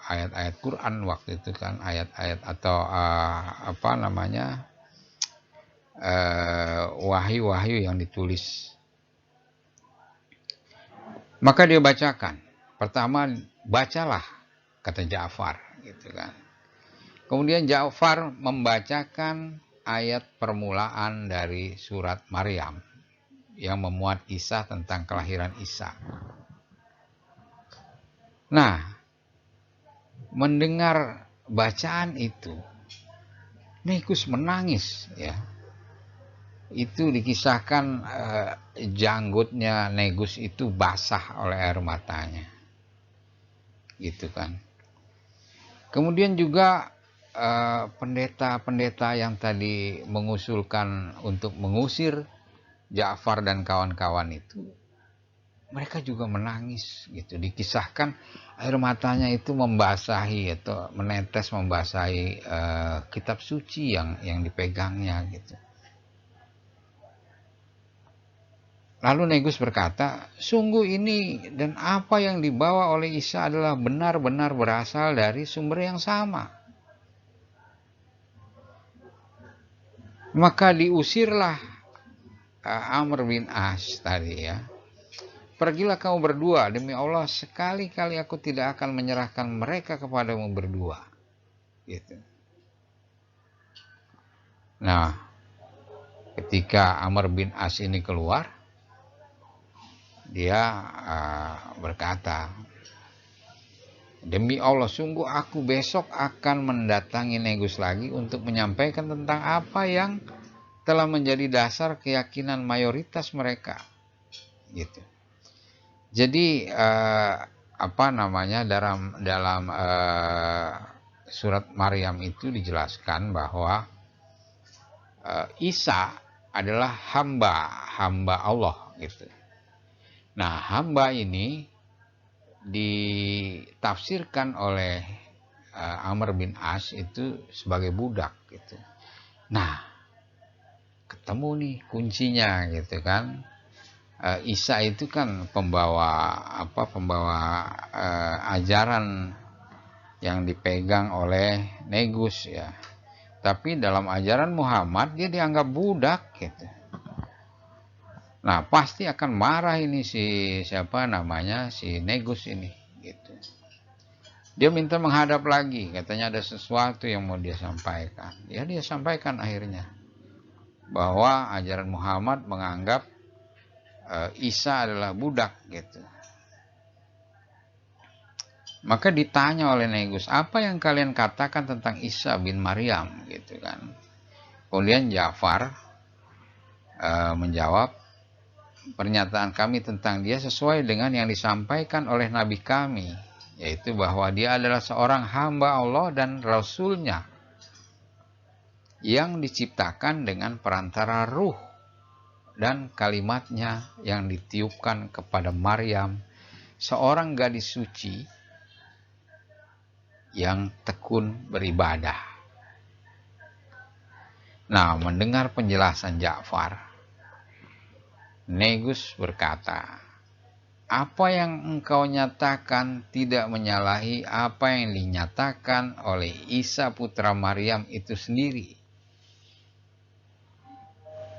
ayat-ayat Quran waktu itu kan, ayat-ayat atau wahyu-wahyu yang ditulis. Maka dia bacakan. Pertama, bacalah, kata Ja'far, gitu kan. Kemudian Ja'far membacakan ayat permulaan dari surat Maryam yang memuat kisah tentang kelahiran Isa. Nah, mendengar bacaan itu, Negus menangis ya. Itu dikisahkan janggutnya Negus itu basah oleh air matanya, gitu kan. Kemudian juga pendeta-pendeta yang tadi mengusulkan untuk mengusir Ja'far dan kawan-kawan itu, mereka juga menangis, gitu. Dikisahkan air matanya itu membasahi atau menetes membasahi kitab suci yang dipegangnya, gitu. Lalu Negus berkata, sungguh ini dan apa yang dibawa oleh Isa adalah benar-benar berasal dari sumber yang sama. Maka diusirlah Amr bin As tadi ya. Pergilah kamu berdua, demi Allah sekali-kali aku tidak akan menyerahkan mereka kepadamu berdua. Gitu. Nah, ketika Amr bin As ini keluar, dia berkata, demi Allah sungguh aku besok akan mendatangi Negus lagi untuk menyampaikan tentang apa yang telah menjadi dasar keyakinan mayoritas mereka, gitu. Jadi dalam surat Maryam itu dijelaskan bahwa Isa adalah hamba Allah, gitu. Nah, hamba ini ditafsirkan oleh Amr bin As itu sebagai budak, gitu. Nah, ketemu nih kuncinya, gitu kan. Isa itu kan pembawa ajaran yang dipegang oleh Negus ya. Tapi dalam ajaran Muhammad dia dianggap budak, gitu. Nah, pasti akan marah ini si Negus ini, gitu. Dia minta menghadap lagi, katanya ada sesuatu yang mau dia sampaikan. Ya, dia sampaikan akhirnya bahwa ajaran Muhammad menganggap Isa adalah budak gitu. Maka ditanya oleh Negus, apa yang kalian katakan tentang Isa bin Maryam gitu kan. Kemudian Ja'far menjawab, pernyataan kami tentang dia sesuai dengan yang disampaikan oleh Nabi kami, yaitu bahwa dia adalah seorang hamba Allah dan Rasul-Nya yang diciptakan dengan perantara ruh dan kalimatnya yang ditiupkan kepada Maryam, seorang gadis suci yang tekun beribadah. Nah, mendengar penjelasan Ja'far, Negus berkata, apa yang engkau nyatakan tidak menyalahi apa yang dinyatakan oleh Isa putra Maryam itu sendiri.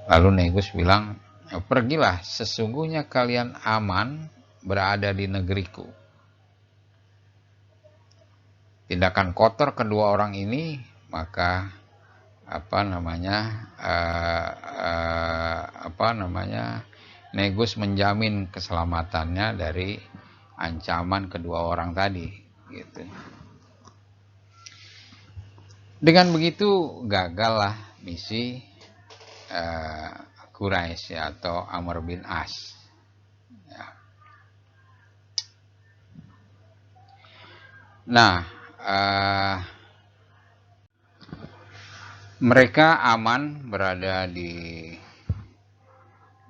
Lalu Negus bilang, pergilah, sesungguhnya kalian aman berada di negeriku. Tindakan kotor kedua orang ini, maka Negus menjamin keselamatannya dari ancaman kedua orang tadi gitu. Dengan begitu gagallah misi Quraisy atau Amr bin As ya. Nah, mereka aman berada di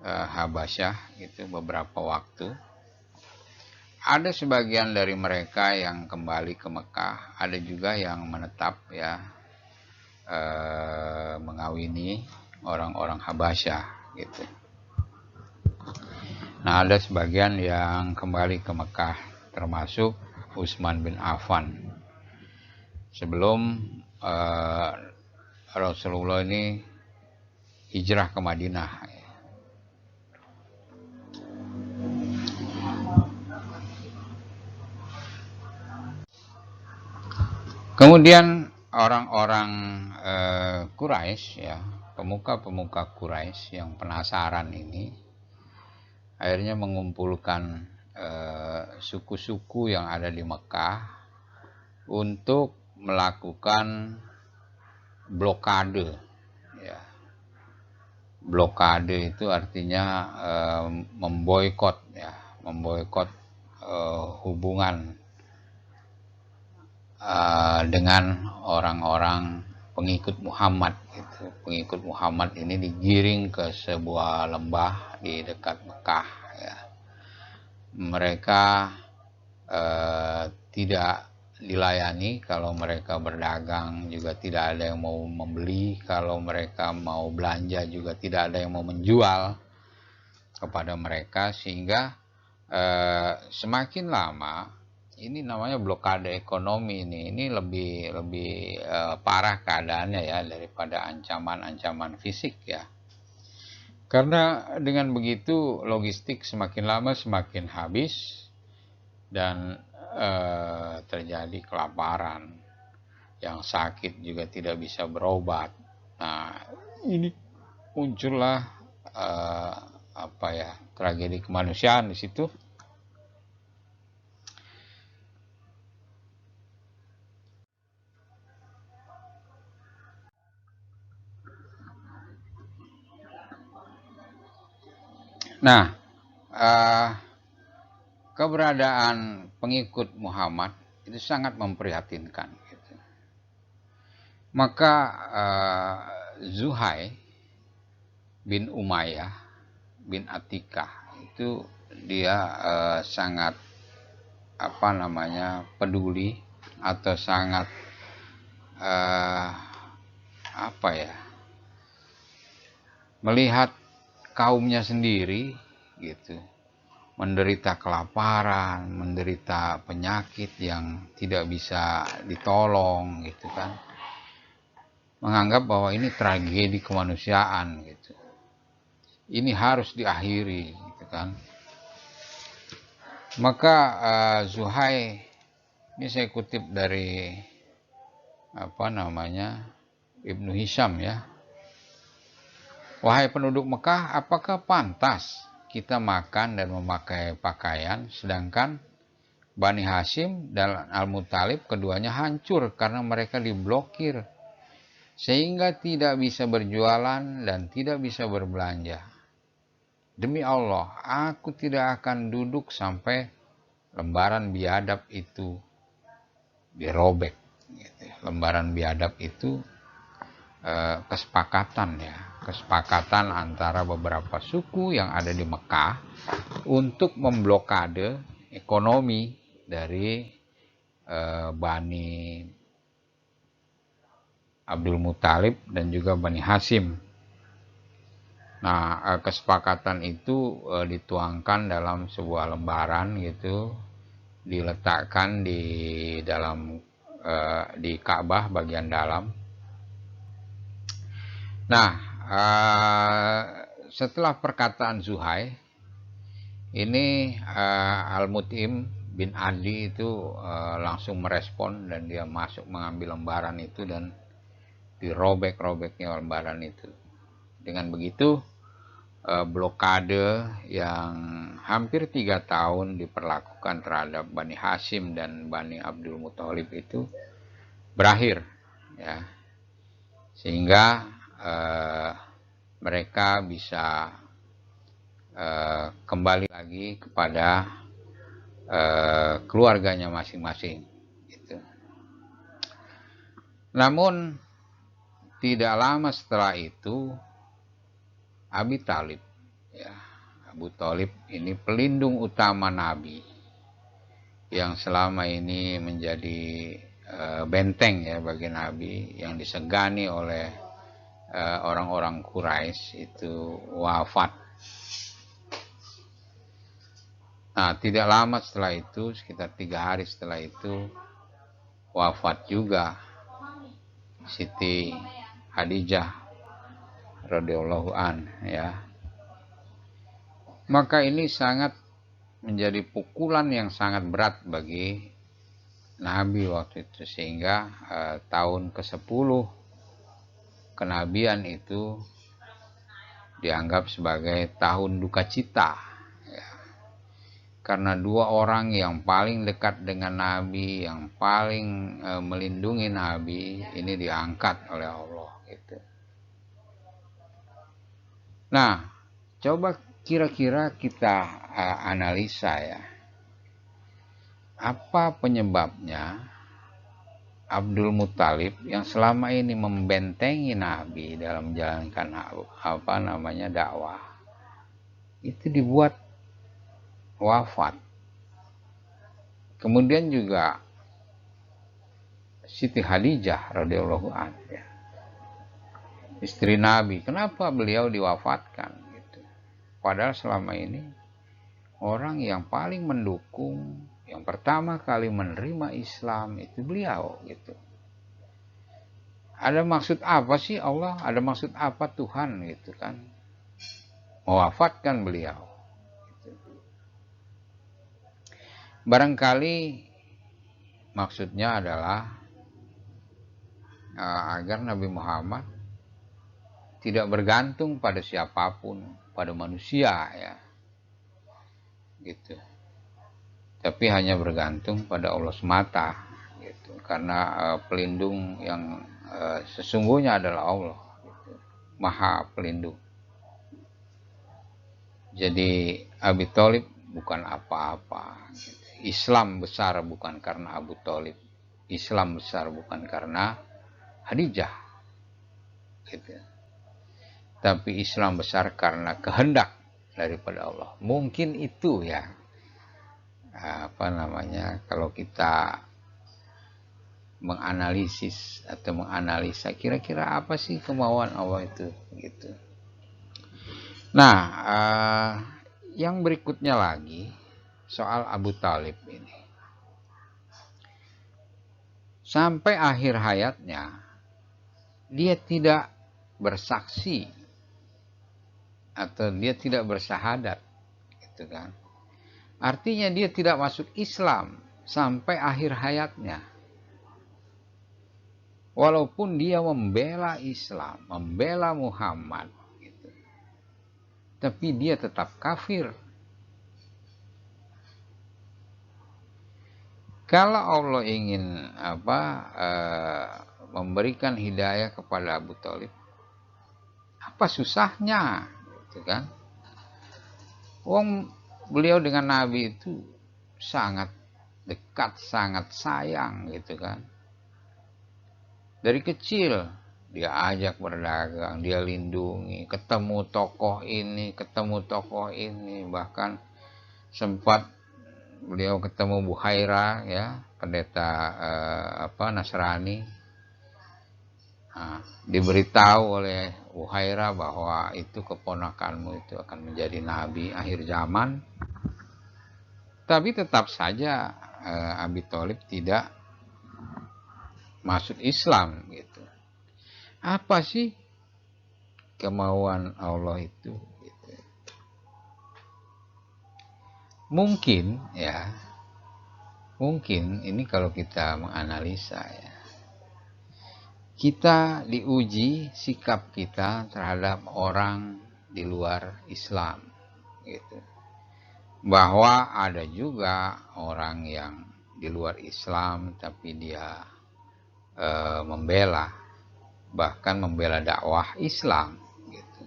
Habasyah itu beberapa waktu. Ada sebagian dari mereka yang kembali ke Mekah, ada juga yang menetap ya mengawini orang-orang Habasyah gitu. Nah, ada sebagian yang kembali ke Mekah, termasuk Utsman bin Affan. Sebelum Rasulullah ini hijrah ke Madinah. Kemudian orang-orang Quraisy ya, pemuka-pemuka Quraisy yang penasaran ini akhirnya mengumpulkan suku-suku yang ada di Mekah untuk melakukan blokade ya. Blokade itu artinya memboikot ya, memboikot hubungan dengan orang-orang pengikut Muhammad gitu. Pengikut Muhammad ini digiring ke sebuah lembah di dekat Mekah ya. Mereka tidak dilayani, kalau mereka berdagang juga tidak ada yang mau membeli, kalau mereka mau belanja juga tidak ada yang mau menjual kepada mereka, sehingga semakin lama ini namanya blokade ekonomi ini lebih parah keadaannya ya daripada ancaman-ancaman fisik ya. Karena dengan begitu logistik semakin lama semakin habis dan terjadi kelaparan, yang sakit juga tidak bisa berobat. Nah, ini muncullah tragedi kemanusiaan di situ. Nah, keberadaan pengikut Muhammad itu sangat memprihatinkan gitu. Maka Zuhair bin Umayyah bin Atikah itu dia sangat peduli atau sangat melihat kaumnya sendiri gitu menderita kelaparan, menderita penyakit yang tidak bisa ditolong gitu kan. Menganggap bahwa ini tragedi kemanusiaan gitu. Ini harus diakhiri gitu kan. Maka Zuhair, ini saya kutip dari Ibnu Hisham ya. Wahai penduduk Mekah, apakah pantas kita makan dan memakai pakaian, sedangkan Bani Hashim dan Al-Muttalib keduanya hancur karena mereka diblokir, sehingga tidak bisa berjualan dan tidak bisa berbelanja. Demi Allah, aku tidak akan duduk sampai lembaran biadab itu dirobek. Lembaran biadab itu kesepakatan antara beberapa suku yang ada di Mekah untuk memblokade ekonomi dari Bani Abdul Muthalib dan juga Bani Hashim. Nah, kesepakatan itu dituangkan dalam sebuah lembaran gitu, diletakkan di dalam di Ka'bah bagian dalam. Nah, setelah perkataan Zuhair, ini Al-Mut'im bin Adi itu langsung merespon dan dia masuk mengambil lembaran itu dan dirobek-robeknya lembaran itu. Dengan begitu, blokade yang hampir 3 tahun diperlakukan terhadap Bani Hashim dan Bani Abdul Muthalib itu berakhir, ya, sehingga mereka bisa kembali lagi kepada keluarganya masing-masing gitu. Namun tidak lama setelah itu Abi Thalib, ya, Abu Thalib ini pelindung utama Nabi yang selama ini menjadi benteng ya bagi Nabi, yang disegani oleh orang-orang Quraisy, itu wafat. Nah, tidak lama setelah itu, sekitar 3 hari setelah itu, wafat juga Siti Khadijah radhiyallahu an, ya. Maka ini sangat menjadi pukulan yang sangat berat bagi Nabi waktu itu, sehingga tahun ke-10 kenabian itu dianggap sebagai tahun duka cita, ya. Karena 2 orang yang paling dekat dengan Nabi, yang paling melindungi Nabi, ini diangkat oleh Allah gitu. Nah, coba kira-kira kita analisa ya, apa penyebabnya Abdul Muthalib yang selama ini membentengi Nabi dalam menjalankan dakwah, itu dibuat wafat. Kemudian juga Siti Khadijah radhiyallahu anha, istri Nabi, kenapa beliau diwafatkan gitu? Padahal selama ini orang yang paling mendukung, yang pertama kali menerima Islam itu beliau gitu. Ada maksud apa sih Allah? Ada maksud apa Tuhan gitu kan? Mewafatkan beliau. Gitu. Barangkali maksudnya adalah agar Nabi Muhammad tidak bergantung pada siapapun, pada manusia ya. Gitu. Tapi hanya bergantung pada Allah semata gitu. Karena pelindung yang sesungguhnya adalah Allah gitu. Maha pelindung. Jadi Abi Thalib bukan apa-apa gitu. Islam besar bukan karena Abu Thalib, Islam besar bukan karena Khadijah gitu. Tapi Islam besar karena kehendak daripada Allah. Mungkin itu ya, kalau kita menganalisis atau menganalisa kira-kira apa sih kemauan Allah itu gitu. Nah, yang berikutnya lagi soal Abu Thalib ini. Sampai akhir hayatnya dia tidak bersaksi atau dia tidak bersyahadat gitu kan. Artinya dia tidak masuk Islam sampai akhir hayatnya. Walaupun dia membela Islam, membela Muhammad gitu. tapi dia tetap kafir. Kalau Allah ingin memberikan hidayah kepada Abu Thalib, apa susahnya, gitu kan? Wong beliau dengan Nabi itu sangat dekat, sangat sayang, gitu kan? Dari kecil dia ajak berdagang, dia lindungi, ketemu tokoh ini, bahkan sempat beliau ketemu Buhaira, ya, pendeta Nasrani. Nah, diberitahu oleh Buhaira bahwa itu keponakanmu itu akan menjadi nabi akhir zaman. Tapi tetap saja Abi Thalib tidak masuk Islam, gitu. Apa sih kemauan Allah itu? Gitu. Mungkin ini kalau kita menganalisa, ya, kita diuji sikap kita terhadap orang di luar Islam, gitu. Bahwa ada juga orang yang di luar Islam tapi dia bahkan membela dakwah Islam, gitu.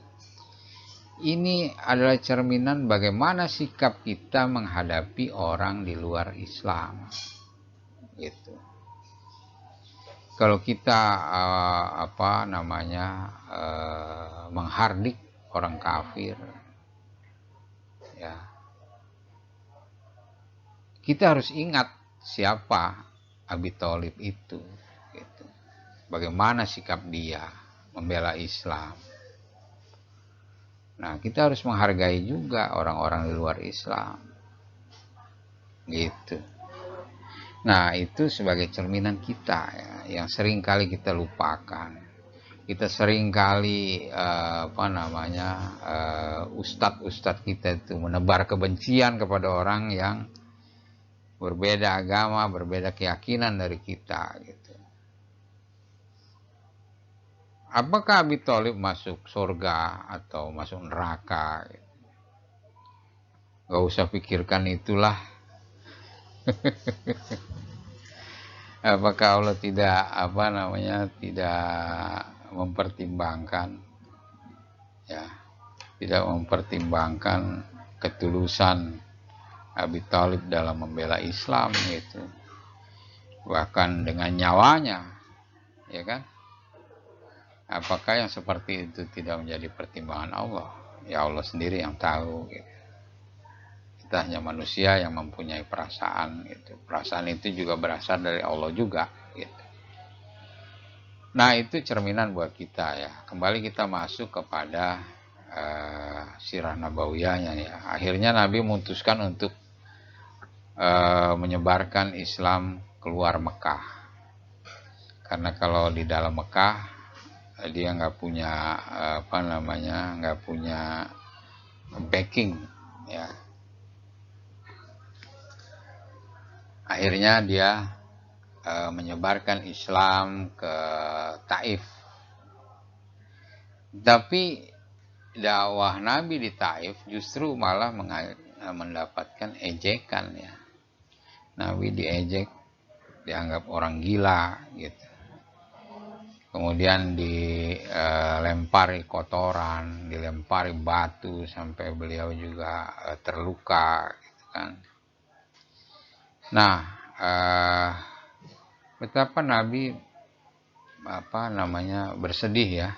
Ini adalah cerminan bagaimana sikap kita menghadapi orang di luar Islam, gitu. Kalau kita menghardik orang kafir, ya, kita harus ingat siapa Abi Thalib itu, gitu. Bagaimana sikap dia membela Islam. Nah, kita harus menghargai juga orang-orang di luar Islam, gitu. Nah, itu sebagai cerminan kita, ya, yang sering kali kita lupakan. Kita sering kali ustadz-ustadz kita itu menebar kebencian kepada orang yang berbeda agama, berbeda keyakinan dari kita, gitu. Apakah Abi Thalib masuk surga atau masuk neraka? Gak usah pikirkan itulah. Apakah Allah tidak mempertimbangkan, ya, tidak mempertimbangkan ketulusan Abi Thalib dalam membela Islam, gitu. Bahkan dengan nyawanya, ya kan? Apakah yang seperti itu tidak menjadi pertimbangan Allah? Ya, Allah sendiri yang tahu, gitu. Kita hanya manusia yang mempunyai perasaan, gitu. Perasaan itu juga berasal dari Allah juga, gitu. Nah, itu cerminan buat kita, ya. Kembali kita masuk kepada sirah nabawiyahnya, ya. Akhirnya Nabi memutuskan untuk menyebarkan Islam keluar Mekah. Karena kalau di dalam Mekah dia nggak punya nggak punya backing, ya. Akhirnya dia menyebarkan Islam ke Taif. Tapi dakwah Nabi di Taif justru malah mendapatkan ejekan, ya. Nabi diejek, dianggap orang gila, gitu. Kemudian dilempari kotoran, dilempari batu sampai beliau juga terluka, gitu kan. Nah, betapa Nabi bersedih, ya,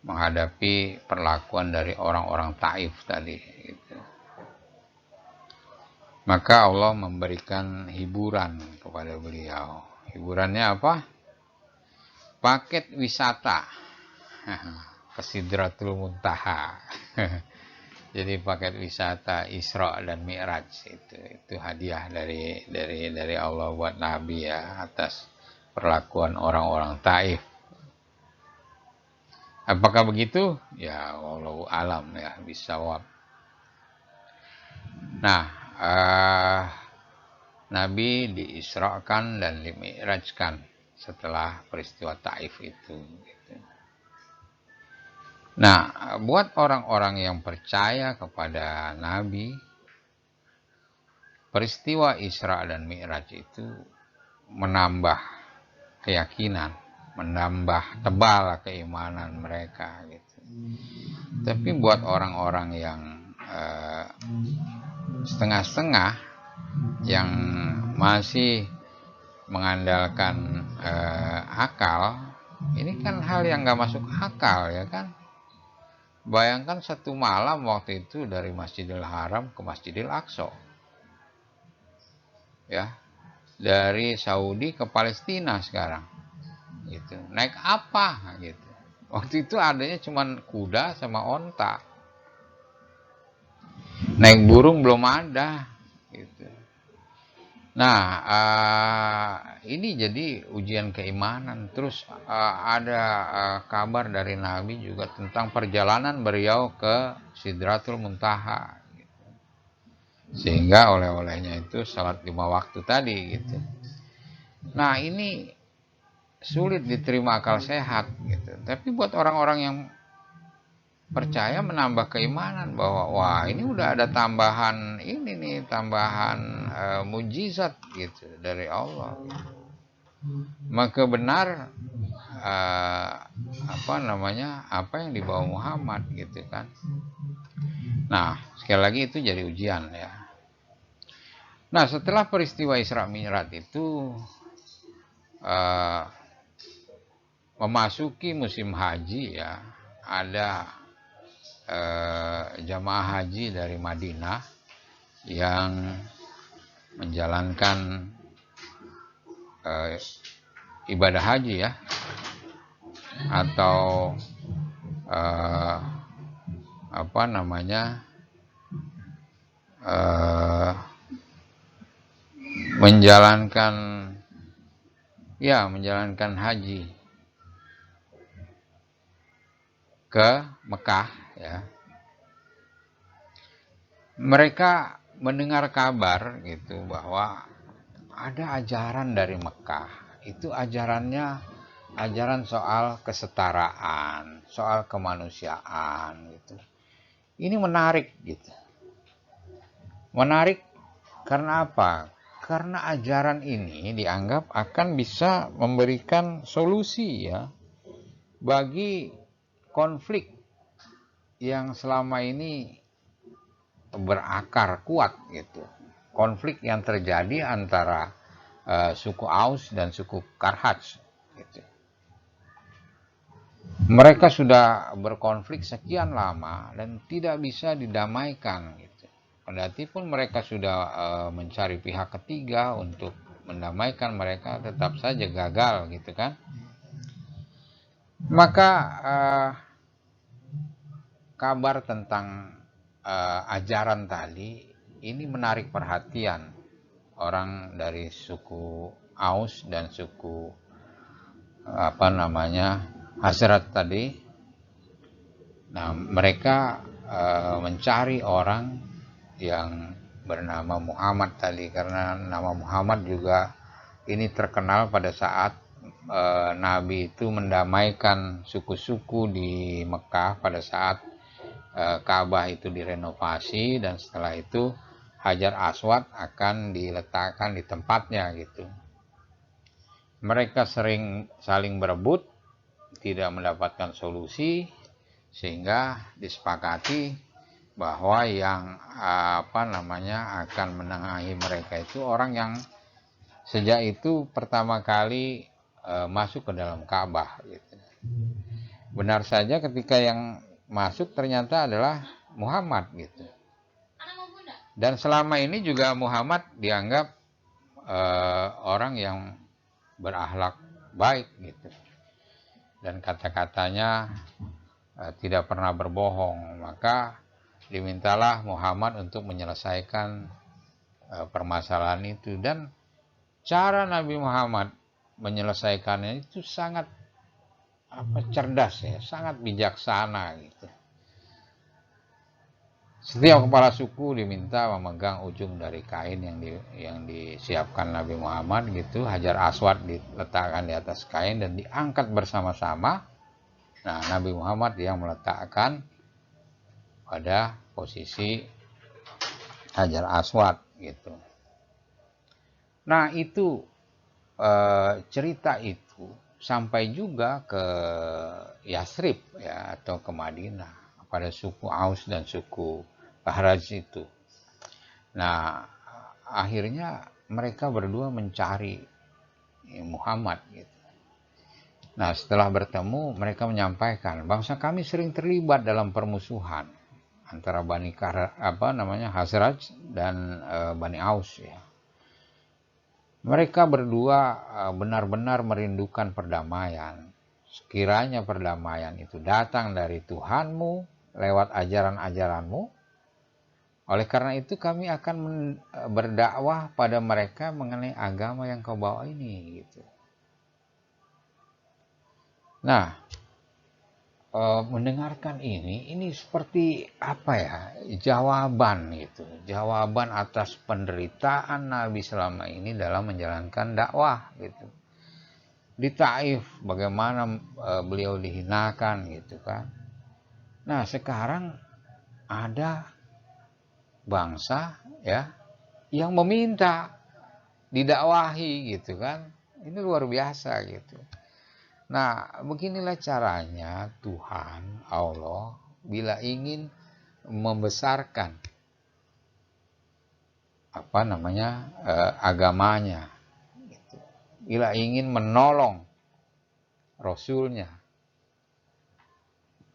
menghadapi perlakuan dari orang-orang Taif tadi, gitu. Maka Allah memberikan hiburan kepada beliau. Hiburannya apa? Paket wisata ke Sidratul Muntaha. Jadi paket wisata Isra dan Mi'raj itu hadiah dari Allah buat Nabi, ya, atas perlakuan orang-orang Taif. Apakah begitu? Ya, wallahu alam, ya, bisawab. Nah, Nabi diisrakan dan dimi'rajkan setelah peristiwa Taif itu, gitu. Nah, buat orang-orang yang percaya kepada Nabi, peristiwa Isra dan Mi'raj itu menambah keyakinan, menambah tebal keimanan mereka gitu. Tapi buat orang-orang yang setengah-setengah, yang masih mengandalkan akal, ini kan hal yang nggak masuk akal ya kan. Bayangkan satu malam waktu itu dari Masjidil Haram ke Masjidil Aqsa, ya, dari Saudi ke Palestina sekarang, gitu. Naik apa, gitu? Waktu itu adanya cuman kuda sama onta, naik burung belum ada, gitu. Nah, ini jadi ujian keimanan. Terus ada kabar dari Nabi juga tentang perjalanan beliau ke Sidratul Muntaha, gitu. Sehingga oleh-olehnya itu salat 5 waktu tadi, gitu. Nah, ini sulit diterima akal sehat, gitu. Tapi buat orang-orang yang percaya, menambah keimanan bahwa wah, ini udah ada tambahan ini nih, tambahan mujizat gitu dari Allah, gitu. Maka benar apa yang dibawa Muhammad, gitu kan. Nah, sekali lagi itu jadi ujian ya. Nah, setelah peristiwa Isra Mi'raj itu memasuki musim haji ya, ada jamaah haji dari Madinah yang menjalankan ibadah haji ya, atau menjalankan haji ke Mekah ya. Mereka mendengar kabar gitu bahwa ada ajaran dari Mekah. Itu ajarannya ajaran soal kesetaraan, soal kemanusiaan gitu. Ini menarik gitu. Menarik karena apa? Karena ajaran ini dianggap akan bisa memberikan solusi ya bagi konflik yang selama ini berakar kuat gitu. Konflik yang terjadi antara suku Aus dan suku Karhaj gitu. Mereka sudah berkonflik sekian lama dan tidak bisa didamaikan gitu. Kendati pun mereka sudah mencari pihak ketiga untuk mendamaikan mereka, tetap saja gagal gitu kan. Maka kabar tentang ajaran tadi ini menarik perhatian orang dari suku Aus dan suku Hazrat tadi. Nah, mereka mencari orang yang bernama Muhammad tadi, karena nama Muhammad juga ini terkenal pada saat Nabi itu mendamaikan suku-suku di Mekah pada saat Ka'bah itu direnovasi, dan setelah itu Hajar Aswad akan diletakkan di tempatnya gitu. Mereka sering saling berebut, tidak mendapatkan solusi, sehingga disepakati bahwa yang akan menengahi mereka itu orang yang sejak itu pertama kali masuk ke dalam Ka'bah gitu. Benar saja ketika yang masuk ternyata adalah Muhammad gitu. Dan selama ini juga Muhammad dianggap orang yang berakhlak baik gitu. Dan kata-katanya tidak pernah berbohong. Maka dimintalah Muhammad untuk menyelesaikan permasalahan itu. Dan cara Nabi Muhammad menyelesaikannya itu sangat cerdas ya, sangat bijaksana gitu. Setiap kepala suku diminta memegang ujung dari kain yang disiapkan Nabi Muhammad gitu. Hajar Aswad diletakkan di atas kain dan diangkat bersama-sama. Nah, Nabi Muhammad yang meletakkan pada posisi Hajar Aswad gitu. Nah, itu cerita itu sampai juga ke Yasrib ya, atau ke Madinah pada suku Aus dan suku Khawarij itu. Nah, akhirnya mereka berdua mencari Muhammad gitu. Nah, setelah bertemu mereka menyampaikan, bangsa kami sering terlibat dalam permusuhan antara Khazraj dan Bani Aus ya. Mereka berdua benar-benar merindukan perdamaian. Sekiranya perdamaian itu datang dari Tuhanmu lewat ajaran-ajaranmu, oleh karena itu kami akan berdakwah pada mereka mengenai agama yang kau bawa ini gitu. Nah, mendengarkan ini seperti apa ya, jawaban gitu, jawaban atas penderitaan Nabi selama ini dalam menjalankan dakwah gitu. Di Taif bagaimana beliau dihinakan gitu kan. Nah, sekarang ada bangsa ya yang meminta didakwahi gitu kan. Ini luar biasa gitu. Nah, beginilah caranya Tuhan Allah bila ingin membesarkan agamanya gitu. Bila ingin menolong Rasulnya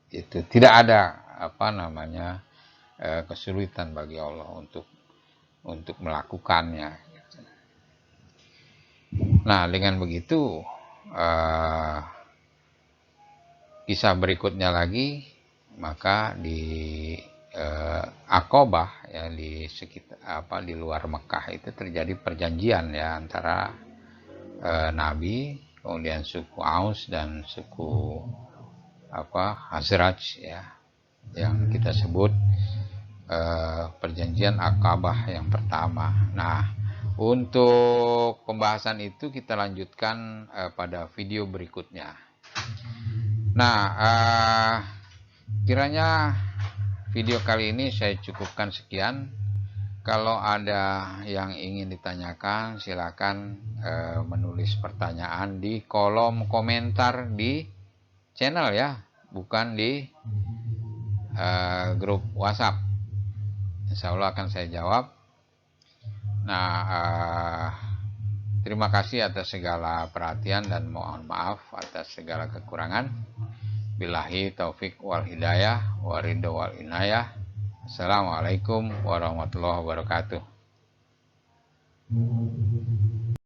itu tidak ada kesulitan bagi Allah untuk melakukannya gitu. Nah, dengan begitu kisah berikutnya lagi, maka di Aqabah ya, di sekitar di luar Mekah itu terjadi perjanjian ya antara Nabi, kemudian suku Aus dan suku Khazraj ya, yang kita sebut perjanjian Aqabah yang pertama. Nah, untuk pembahasan itu kita lanjutkan pada video berikutnya. Nah, kiranya video kali ini saya cukupkan sekian. Kalau ada yang ingin ditanyakan, silakan menulis pertanyaan di kolom komentar di channel ya, bukan di grup WhatsApp. Insya Allah akan saya jawab. Nah, terima kasih atas segala perhatian dan mohon maaf atas segala kekurangan. Billahi taufik wal hidayah wa ridho wal inayah. Assalamualaikum warahmatullahi wabarakatuh.